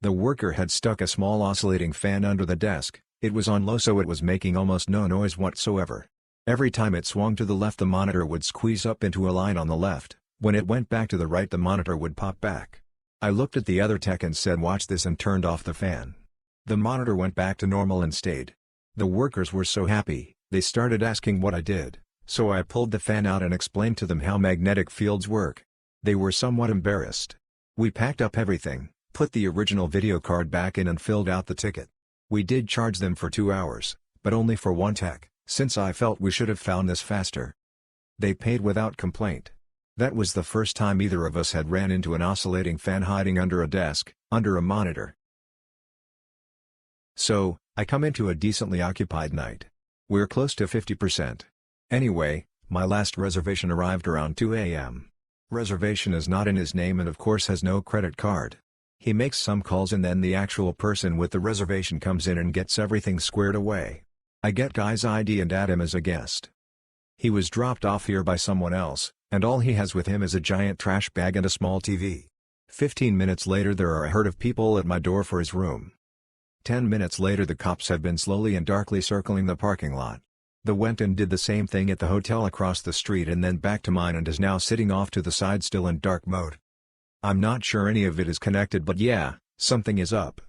The worker had stuck a small oscillating fan under the desk. It was on low so it was making almost no noise whatsoever. Every time it swung to the left the monitor would squeeze up into a line on the left, when it went back to the right the monitor would pop back. I looked at the other tech and said watch this and turned off the fan. The monitor went back to normal and stayed. The workers were so happy, they started asking what I did, so I pulled the fan out and explained to them how magnetic fields work. They were somewhat embarrassed. We packed up everything, put the original video card back in and filled out the ticket. We did charge them for 2 hours, but only for one tech, since I felt we should have found this faster. They paid without complaint. That was the first time either of us had ran into an oscillating fan hiding under a desk, under a monitor. So, I come into a decently occupied night. We're close to 50%. Anyway, my last reservation arrived around 2 a.m. Reservation is not in his name and of course has no credit card. He makes some calls and then the actual person with the reservation comes in and gets everything squared away. I get guy's ID and add him as a guest. He was dropped off here by someone else, and all he has with him is a giant trash bag and a small TV. 15 minutes later there are a herd of people at my door for his room. 10 minutes later the cops have been slowly and darkly circling the parking lot. The went and did the same thing at the hotel across the street and then back to mine and is now sitting off to the side still in dark mode. I'm not sure any of it is connected but yeah, something is up.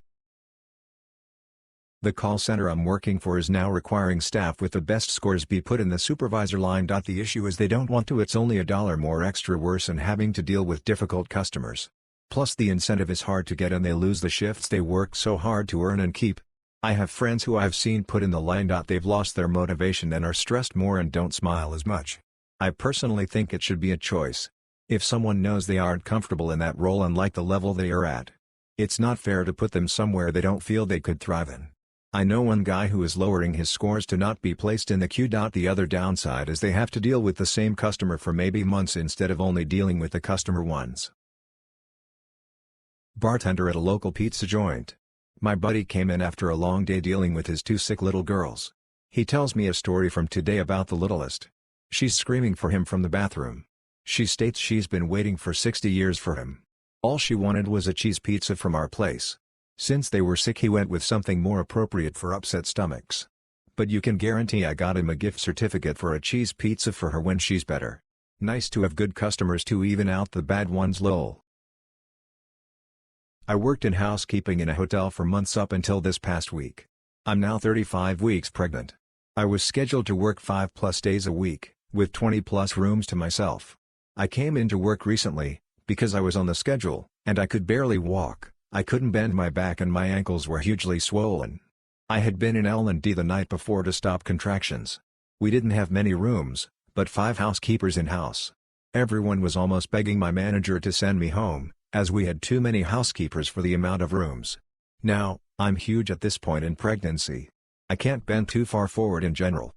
The call center I'm working for is now requiring staff with the best scores be put in the supervisor line. The issue is they don't want to, it's only $1 more extra worse and having to deal with difficult customers. Plus the incentive is hard to get and they lose the shifts they work so hard to earn and keep. I have friends who I've seen put in the line. They've lost their motivation and are stressed more and don't smile as much. I personally think it should be a choice. If someone knows they aren't comfortable in that role and like the level they are at, it's not fair to put them somewhere they don't feel they could thrive in. I know one guy who is lowering his scores to not be placed in the queue. The other downside is they have to deal with the same customer for maybe months instead of only dealing with the customer once. Bartender at a local pizza joint. My buddy came in after a long day dealing with his 2 sick little girls. He tells me a story from today about the littlest. She's screaming for him from the bathroom. She states she's been waiting for 60 years for him. All she wanted was a cheese pizza from our place. Since they were sick he went with something more appropriate for upset stomachs. But you can guarantee I got him a gift certificate for a cheese pizza for her when she's better. Nice to have good customers to even out the bad ones lol. I worked in housekeeping in a hotel for months up until this past week. I'm now 35 weeks pregnant. I was scheduled to work 5+ days a week, with 20+ rooms to myself. I came into work recently, because I was on the schedule, and I could barely walk. I couldn't bend my back and my ankles were hugely swollen. I had been in L&D the night before to stop contractions. We didn't have many rooms, but 5 housekeepers in-house. Everyone was almost begging my manager to send me home, as we had too many housekeepers for the amount of rooms. Now, I'm huge at this point in pregnancy. I can't bend too far forward in general.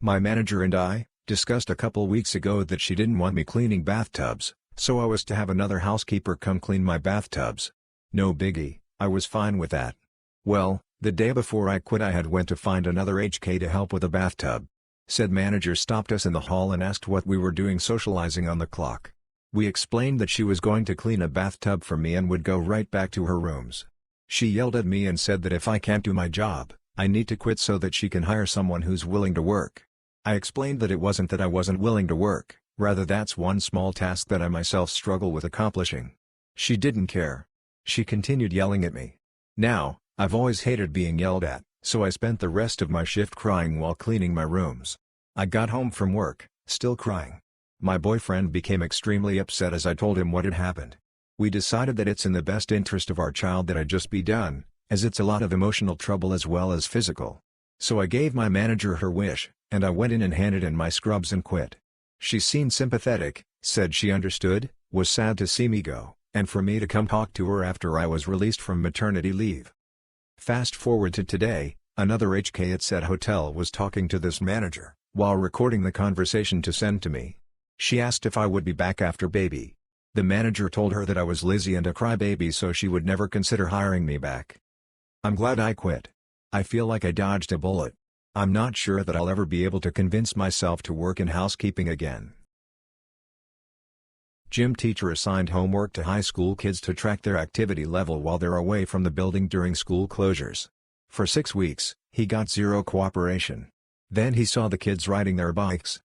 My manager and I, discussed a couple weeks ago that she didn't want me cleaning bathtubs, so I was to have another housekeeper come clean my bathtubs. No biggie, I was fine with that. Well, the day before I quit I had went to find another HK to help with a bathtub. Said manager stopped us in the hall and asked what we were doing socializing on the clock. We explained that she was going to clean a bathtub for me and would go right back to her rooms. She yelled at me and said that if I can't do my job, I need to quit so that she can hire someone who's willing to work. I explained that it wasn't that I wasn't willing to work, rather that's one small task that I myself struggle with accomplishing. She didn't care. She continued yelling at me. Now, I've always hated being yelled at, so I spent the rest of my shift crying while cleaning my rooms. I got home from work, still crying. My boyfriend became extremely upset as I told him what had happened. We decided that it's in the best interest of our child that I just be done, as it's a lot of emotional trouble as well as physical. So I gave my manager her wish, and I went in and handed in my scrubs and quit. She seemed sympathetic, said she understood, was sad to see me go, and for me to come talk to her after I was released from maternity leave. Fast forward to today, another HK at said hotel was talking to this manager, while recording the conversation to send to me. She asked if I would be back after baby. The manager told her that I was lazy and a crybaby so she would never consider hiring me back. I'm glad I quit. I feel like I dodged a bullet. I'm not sure that I'll ever be able to convince myself to work in housekeeping again. Gym teacher assigned homework to high school kids to track their activity level while they're away from the building during school closures. For 6 weeks, he got zero cooperation. Then he saw the kids riding their bikes.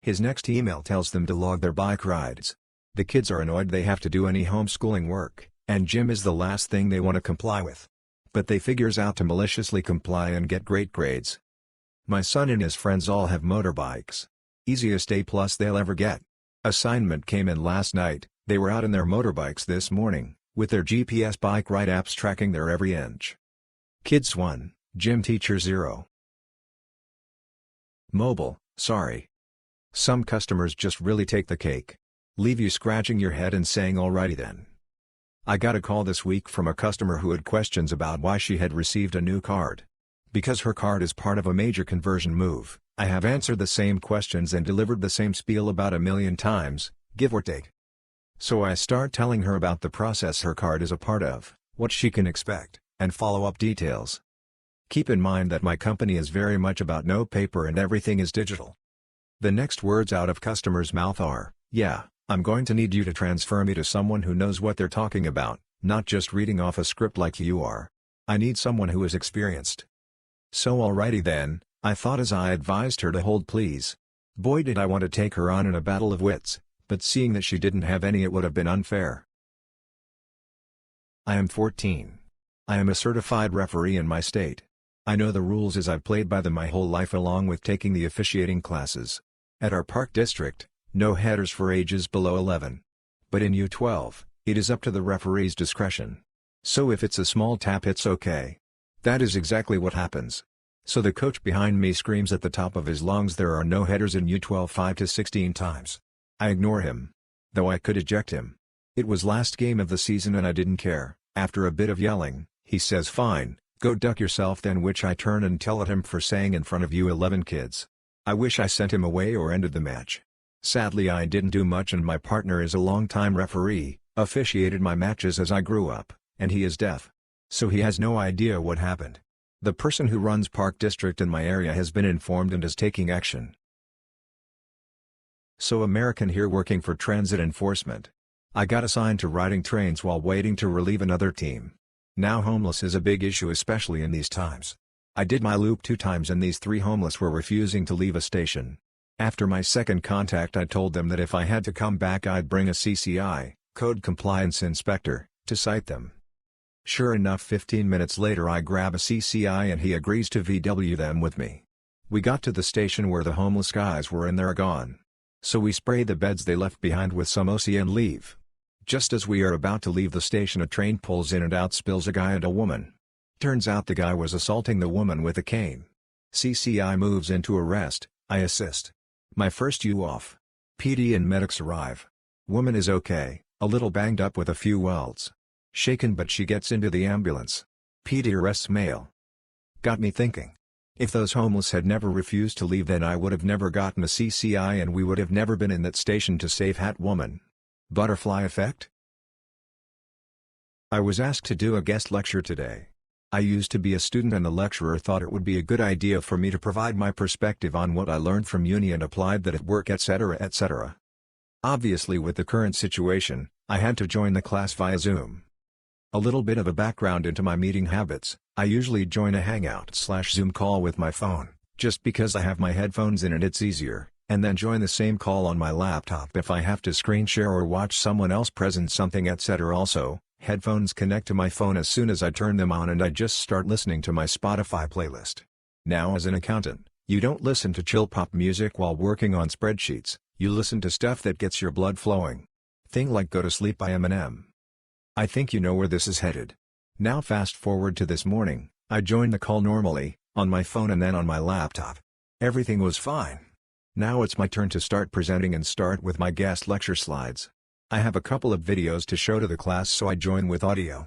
His next email tells them to log their bike rides. The kids are annoyed they have to do any homeschooling work, and gym is the last thing they want to comply with. But they figures out to maliciously comply and get great grades. My son and his friends all have motorbikes. Easiest A+ they'll ever get. Assignment came in last night, they were out in their motorbikes this morning, with their GPS bike ride apps tracking their every inch. Kids 1, gym teacher 0. Mobile, sorry. Some customers just really take the cake. Leave you scratching your head and saying alrighty then. I got a call this week from a customer who had questions about why she had received a new card. Because her card is part of a major conversion move, I have answered the same questions and delivered the same spiel about 1,000,000 times, give or take. So I start telling her about the process her card is a part of, what she can expect, and follow-up details. Keep in mind that my company is very much about no paper and everything is digital. The next words out of customer's mouth are, yeah, I'm going to need you to transfer me to someone who knows what they're talking about, not just reading off a script like you are. I need someone who is experienced. So alrighty then, I thought as I advised her to hold please. Boy did I want to take her on in a battle of wits, but seeing that she didn't have any it would have been unfair. I am 14. I am a certified referee in my state. I know the rules as I've played by them my whole life along with taking the officiating classes. At our park district, no headers for ages below 11. But in U12, it is up to the referee's discretion. So if it's a small tap it's okay. That is exactly what happens. So the coach behind me screams at the top of his lungs there are no headers in U12 5 to 16 times. I ignore him. Though I could eject him. It was last game of the season and I didn't care. After a bit of yelling, he says fine, go duck yourself then, which I turn and tell at him for saying in front of U11 kids. I wish I sent him away or ended the match. Sadly I didn't do much and my partner is a longtime referee, officiated my matches as I grew up, and he is deaf. So he has no idea what happened. The person who runs Park District in my area has been informed and is taking action. So American here working for transit enforcement. I got assigned to riding trains while waiting to relieve another team. Now homeless is a big issue especially in these times. I did my loop 2 times and these 3 homeless were refusing to leave a station. After my second contact I told them that if I had to come back I'd bring a CCI, Code Compliance Inspector, to cite them. Sure enough 15 minutes later I grab a CCI and he agrees to VW them with me. We got to the station where the homeless guys were and they're gone. So we spray the beds they left behind with some OC and leave. Just as we are about to leave the station, a train pulls in and out spills a guy and a woman. Turns out the guy was assaulting the woman with a cane. CCI moves in to arrest, I assist. My first U off. PD and medics arrive. Woman is okay, a little banged up with a few welts. Shaken, but she gets into the ambulance. PD arrests male. Got me thinking. If those homeless had never refused to leave, then I would have never gotten a CCI and we would have never been in that station to save that woman. Butterfly effect? I was asked to do a guest lecture today. I used to be a student and the lecturer thought it would be a good idea for me to provide my perspective on what I learned from uni and applied that at work, etc., etc. Obviously, with the current situation, I had to join the class via Zoom. A little bit of a background into my meeting habits: I usually join a Hangout/Zoom call with my phone, just because I have my headphones in and it's easier, and then join the same call on my laptop if I have to screen share or watch someone else present something, etc. Also, headphones connect to my phone as soon as I turn them on and I just start listening to my Spotify playlist. Now, as an accountant, you don't listen to chill pop music while working on spreadsheets, you listen to stuff that gets your blood flowing. Thing like Go to Sleep by Eminem. I think you know where this is headed. Now fast forward to this morning, I joined the call normally, on my phone and then on my laptop. Everything was fine. Now it's my turn to start presenting and start with my guest lecture slides. I have a couple of videos to show to the class, so I join with audio.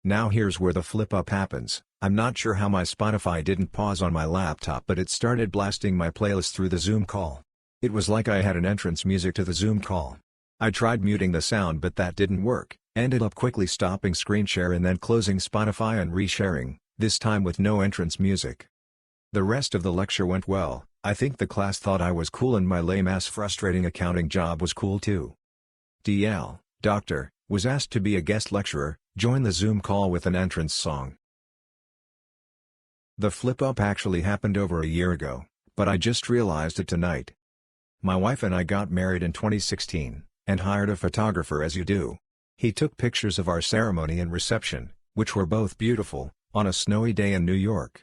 Now here's where the flip up happens. I'm not sure how my Spotify didn't pause on my laptop, but it started blasting my playlist through the Zoom call. It was like I had an entrance music to the Zoom call. I tried muting the sound, but that didn't work. Ended up quickly stopping screen share and then closing Spotify and resharing, this time with no entrance music. The rest of the lecture went well. I think the class thought I was cool and my lame-ass frustrating accounting job was cool too. DL, Doctor, was asked to be a guest lecturer, join the Zoom call with an entrance song. The flip-up actually happened over a year ago, but I just realized it tonight. My wife and I got married in 2016, and hired a photographer, as you do. He took pictures of our ceremony and reception, which were both beautiful, on a snowy day in New York.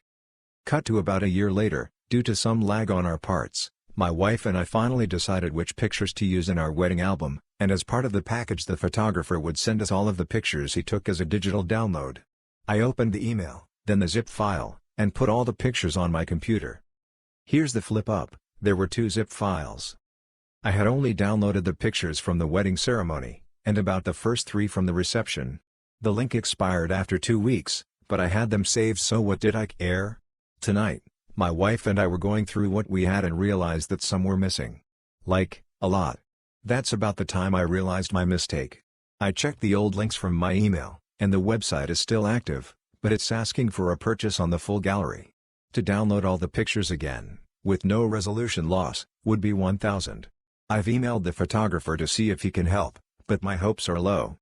Cut to about a year later, due to some lag on our parts, my wife and I finally decided which pictures to use in our wedding album, and as part of the package the photographer would send us all of the pictures he took as a digital download. I opened the email, then the zip file, and put all the pictures on my computer. Here's the flip up: there were 2 zip files. I had only downloaded the pictures from the wedding ceremony, and about the first 3 from the reception. The link expired after 2 weeks, but I had them saved, so what did I care? Tonight, my wife and I were going through what we had and realized that some were missing. Like, a lot. That's about the time I realized my mistake. I checked the old links from my email, and the website is still active, but it's asking for a purchase on the full gallery. To download all the pictures again, with no resolution loss, would be $1,000. I've emailed the photographer to see if he can help, but my hopes are low.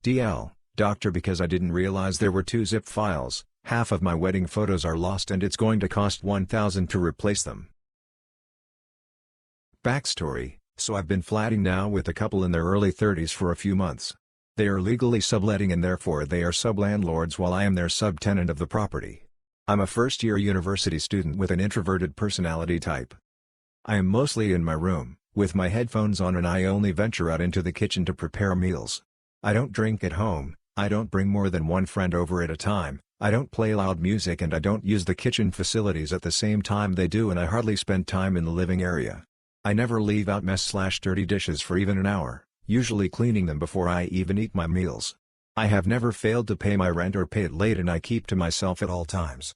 DL, Doctor, because I didn't realize there were 2 zip files, half of my wedding photos are lost and it's going to cost $1,000 to replace them. Backstory: so I've been flatting now with a couple in their early 30s for a few months. They are legally subletting and therefore they are sublandlords while I am their subtenant of the property. I'm a first-year university student with an introverted personality type. I am mostly in my room, with my headphones on, and I only venture out into the kitchen to prepare meals. I don't drink at home, I don't bring more than one friend over at a time, I don't play loud music, and I don't use the kitchen facilities at the same time they do, and I hardly spend time in the living area. I never leave out mess/dirty dishes for even an hour, usually cleaning them before I even eat my meals. I have never failed to pay my rent or pay it late, and I keep to myself at all times.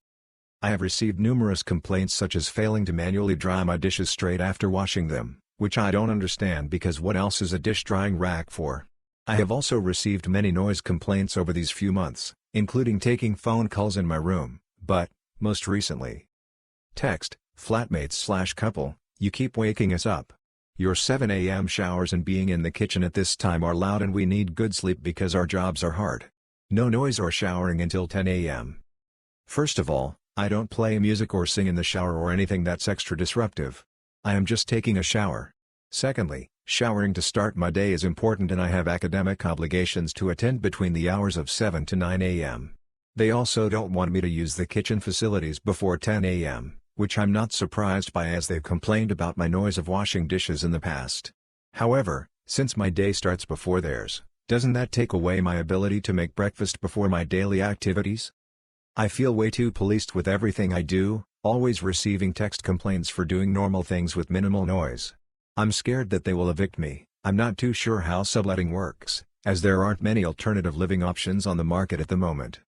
I have received numerous complaints, such as failing to manually dry my dishes straight after washing them, which I don't understand because what else is a dish drying rack for? I have also received many noise complaints over these few months, including taking phone calls in my room, but, most recently, text, flatmates/couple, you keep waking us up. Your 7 a.m. showers and being in the kitchen at this time are loud, and we need good sleep because our jobs are hard. No noise or showering until 10 a.m. First of all, I don't play music or sing in the shower or anything that's extra disruptive. I am just taking a shower. Secondly, showering to start my day is important, and I have academic obligations to attend between the hours of 7 to 9 a.m. They also don't want me to use the kitchen facilities before 10 a.m., which I'm not surprised by as they've complained about my noise of washing dishes in the past. However, since my day starts before theirs, doesn't that take away my ability to make breakfast before my daily activities? I feel way too policed with everything I do, always receiving text complaints for doing normal things with minimal noise. I'm scared that they will evict me. I'm not too sure how subletting works, as there aren't many alternative living options on the market at the moment.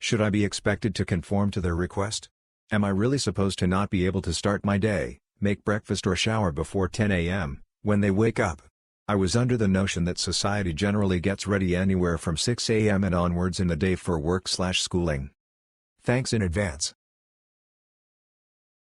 Should I be expected to conform to their request? Am I really supposed to not be able to start my day, make breakfast or shower before 10 a.m., when they wake up? I was under the notion that society generally gets ready anywhere from 6 a.m. and onwards in the day for work/schooling. Thanks in advance.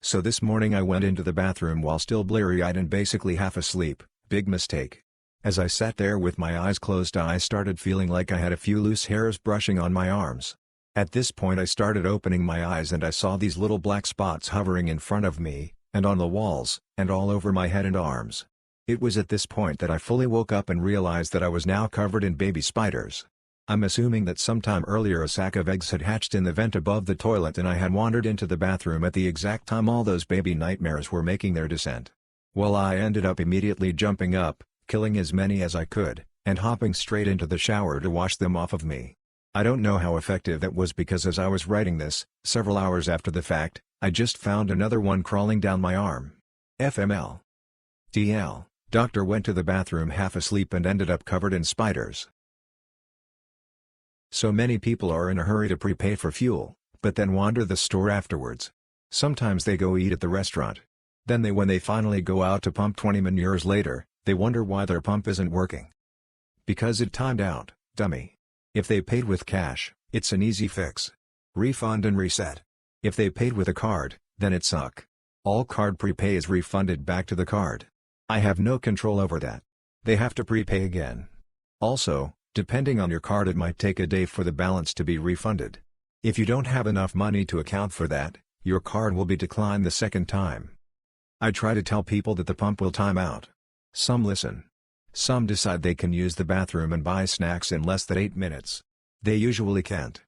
So this morning I went into the bathroom while still bleary-eyed and basically half asleep. Big mistake. As I sat there with my eyes closed, I started feeling like I had a few loose hairs brushing on my arms. At this point I started opening my eyes and I saw these little black spots hovering in front of me, and on the walls, and all over my head and arms. It was at this point that I fully woke up and realized that I was now covered in baby spiders. I'm assuming that sometime earlier a sack of eggs had hatched in the vent above the toilet and I had wandered into the bathroom at the exact time all those baby nightmares were making their descent. Well, I ended up immediately jumping up, killing as many as I could, and hopping straight into the shower to wash them off of me. I don't know how effective that was because as I was writing this, several hours after the fact, I just found another one crawling down my arm. FML. DL, doctor went to the bathroom half asleep and ended up covered in spiders. So many people are in a hurry to prepay for fuel, but then wander the store afterwards. Sometimes they go eat at the restaurant. Then when they finally go out to pump 20 years later, they wonder why their pump isn't working. Because it timed out, dummy. If they paid with cash, it's an easy fix. Refund and reset. If they paid with a card, then it suck. All card prepay is refunded back to the card. I have no control over that. They have to prepay again. Also, depending on your card, it might take a day for the balance to be refunded. If you don't have enough money to account for that, your card will be declined the second time. I try to tell people that the pump will time out. Some listen. Some decide they can use the bathroom and buy snacks in less than 8 minutes. They usually can't.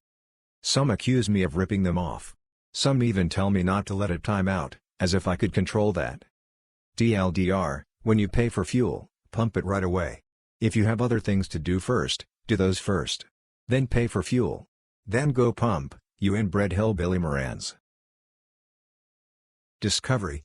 Some accuse me of ripping them off. Some even tell me not to let it time out, as if I could control that. DLDR, when you pay for fuel, pump it right away. If you have other things to do first, do those first. Then pay for fuel. Then go pump, you inbred hillbilly morans. Discovery.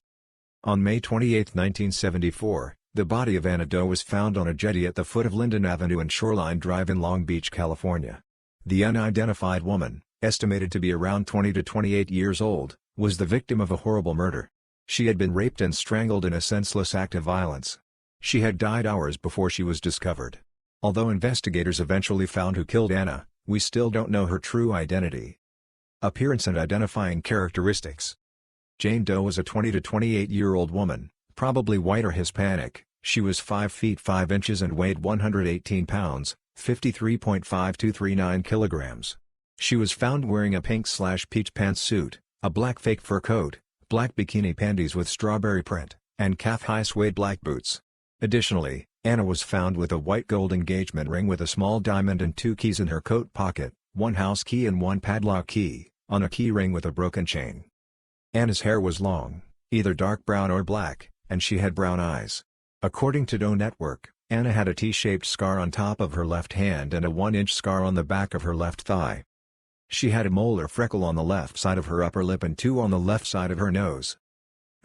On May 28, 1974, the body of Anna Doe was found on a jetty at the foot of Linden Avenue and Shoreline Drive in Long Beach, California. The unidentified woman, estimated to be around 20 to 28 years old, was the victim of a horrible murder. She had been raped and strangled in a senseless act of violence. She had died hours before she was discovered. Although investigators eventually found who killed Anna, we still don't know her true identity. Appearance and identifying characteristics. Jane Doe was a 20 to 28-year-old woman, probably white or Hispanic. She was 5 feet 5 inches and weighed 118 pounds, 53.5239 kilograms. She was found wearing a pink/peach pantsuit, a black fake fur coat, black bikini panties with strawberry print, and calf-high suede black boots. Additionally, Anna was found with a white gold engagement ring with a small diamond and 2 keys in her coat pocket, 1 house key and 1 padlock key, on a key ring with a broken chain. Anna's hair was long, either dark brown or black, and she had brown eyes. According to Doe Network, Anna had a T-shaped scar on top of her left hand and a 1-inch scar on the back of her left thigh. She had a mole or freckle on the left side of her upper lip and 2 on the left side of her nose.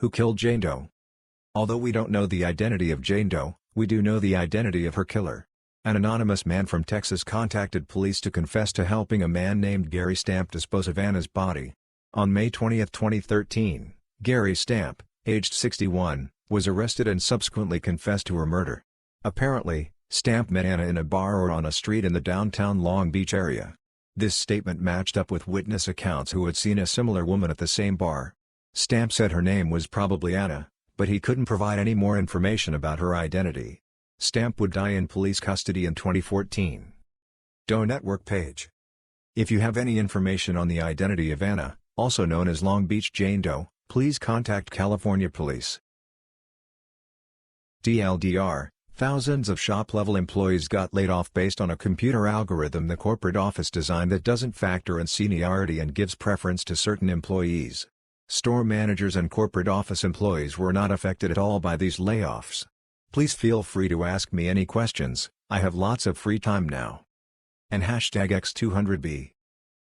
Who killed Jane Doe? Although we don't know the identity of Jane Doe, we do know the identity of her killer. An anonymous man from Texas contacted police to confess to helping a man named Gary Stamp dispose of Anna's body. On May 20, 2013, Gary Stamp, aged 61, was arrested and subsequently confessed to her murder. Apparently, Stamp met Anna in a bar or on a street in the downtown Long Beach area. This statement matched up with witness accounts who had seen a similar woman at the same bar. Stamp said her name was probably Anna, but he couldn't provide any more information about her identity. Stamp would die in police custody in 2014. Doe Network page. If you have any information on the identity of Anna, also known as Long Beach Jane Doe, please contact California Police. DLDR, thousands of shop-level employees got laid off based on a computer algorithm the corporate office designed that doesn't factor in seniority and gives preference to certain employees. Store managers and corporate office employees were not affected at all by these layoffs. Please feel free to ask me any questions, I have lots of free time now. And #X200B.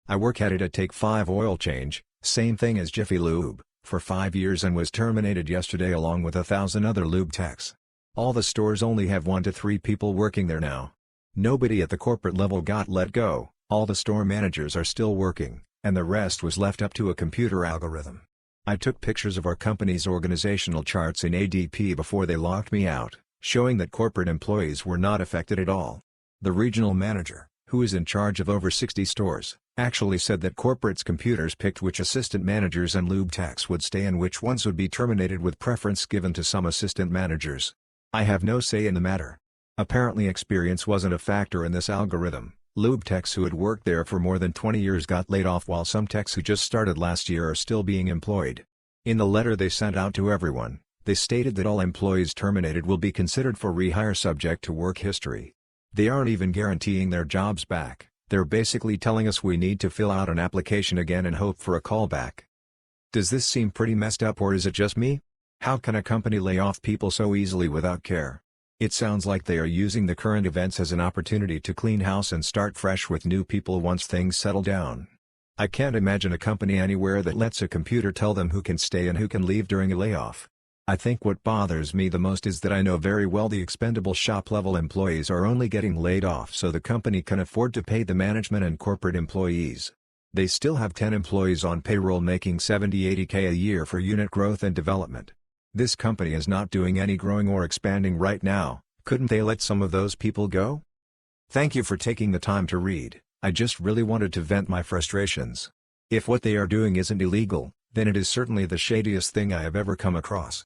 I work at it at Take 5 Oil Change, same thing as Jiffy Lube, for 5 years and was terminated yesterday along with 1,000 other lube techs. All the stores only have 1 to 3 people working there now. Nobody at the corporate level got let go, all the store managers are still working, and the rest was left up to a computer algorithm. I took pictures of our company's organizational charts in ADP before they locked me out, showing that corporate employees were not affected at all. The regional manager, who is in charge of over 60 stores, actually said that corporate's computers picked which assistant managers and lube techs would stay and which ones would be terminated with preference given to some assistant managers. I have no say in the matter. Apparently experience wasn't a factor in this algorithm. Lube techs who had worked there for more than 20 years got laid off while some techs who just started last year are still being employed. In the letter they sent out to everyone, they stated that all employees terminated will be considered for rehire subject to work history. They aren't even guaranteeing their jobs back, they're basically telling us we need to fill out an application again and hope for a callback. Does this seem pretty messed up or is it just me? How can a company lay off people so easily without care? It sounds like they are using the current events as an opportunity to clean house and start fresh with new people once things settle down. I can't imagine a company anywhere that lets a computer tell them who can stay and who can leave during a layoff. I think what bothers me the most is that I know very well the expendable shop-level employees are only getting laid off so the company can afford to pay the management and corporate employees. They still have 10 employees on payroll making $70–80K a year for unit growth and development. This company is not doing any growing or expanding right now, couldn't they let some of those people go? Thank you for taking the time to read, I just really wanted to vent my frustrations. If what they are doing isn't illegal, then it is certainly the shadiest thing I have ever come across.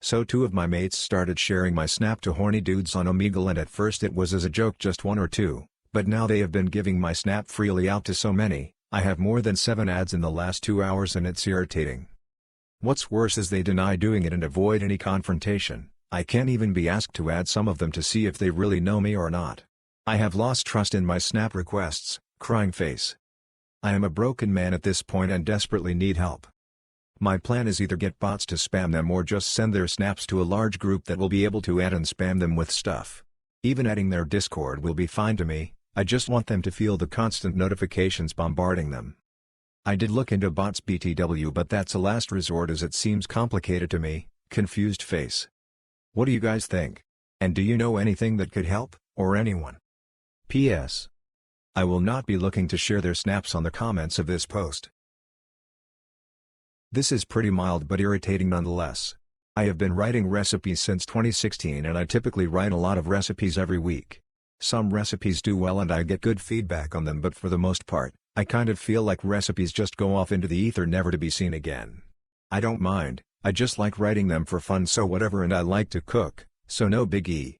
So 2 of my mates started sharing my snap to horny dudes on Omegle and at first it was as a joke just 1 or 2, but now they have been giving my snap freely out to so many, I have more than 7 ads in the last 2 hours and it's irritating. What's worse is they deny doing it and avoid any confrontation. I can't even be asked to add some of them to see if they really know me or not. I have lost trust in my snap requests, crying face. I am a broken man at this point and desperately need help. My plan is either get bots to spam them or just send their snaps to a large group that will be able to add and spam them with stuff. Even adding their Discord will be fine to me, I just want them to feel the constant notifications bombarding them. I did look into bots BTW but that's a last resort as it seems complicated to me, confused face. What do you guys think? And do you know anything that could help, or anyone? P.S. I will not be looking to share their snaps on the comments of this post. This is pretty mild but irritating nonetheless. I have been writing recipes since 2016 and I typically write a lot of recipes every week. Some recipes do well and I get good feedback on them but for the most part, I kind of feel like recipes just go off into the ether never to be seen again. I don't mind, I just like writing them for fun so whatever and I like to cook, so no biggie.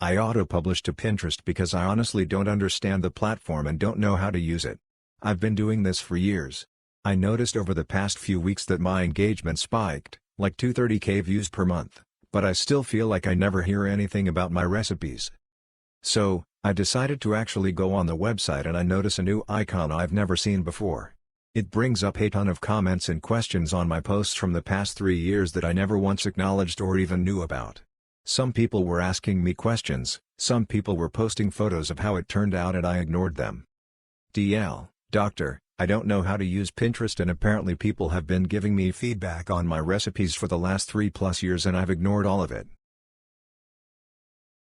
I auto-publish to Pinterest because I honestly don't understand the platform and don't know how to use it. I've been doing this for years. I noticed over the past few weeks that my engagement spiked, like 230K views per month, but I still feel like I never hear anything about my recipes. So, I decided to actually go on the website and I notice a new icon I've never seen before. It brings up a ton of comments and questions on my posts from the past 3 years that I never once acknowledged or even knew about. Some people were asking me questions, some people were posting photos of how it turned out and I ignored them. DL, Doctor, I don't know how to use Pinterest and apparently people have been giving me feedback on my recipes for the last 3+ years and I've ignored all of it.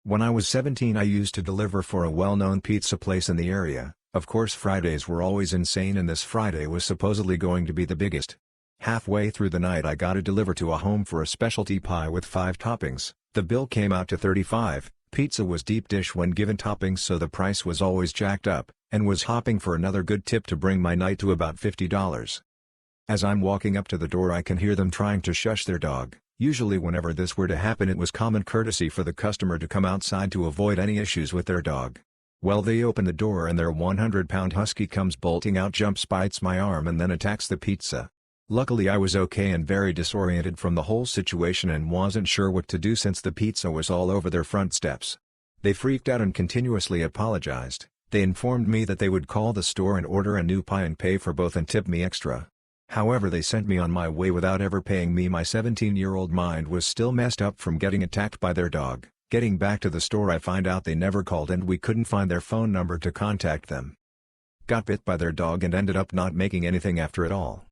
When I was 17 I used to deliver for a well-known pizza place in the area. Of course Fridays were always insane and this Friday was supposedly going to be the biggest. Halfway through the night I got to deliver to a home for a specialty pie with 5 toppings, the bill came out to $35, pizza was deep dish when given toppings so the price was always jacked up, and was hopping for another good tip to bring my night to about $50. As I'm walking up to the door I can hear them trying to shush their dog. Usually whenever this were to happen it was common courtesy for the customer to come outside to avoid any issues with their dog. Well they open the door and their 100-pound husky comes bolting out, jumps, bites my arm and then attacks the pizza. Luckily I was okay and very disoriented from the whole situation and wasn't sure what to do since the pizza was all over their front steps. They freaked out and continuously apologized. They informed me that they would call the store and order a new pie and pay for both and tip me extra. However, they sent me on my way without ever paying me. My 17-year-old mind was still messed up from getting attacked by their dog. Getting back to the store, I find out they never called and we couldn't find their phone number to contact them. Got bit by their dog and ended up not making anything after it all.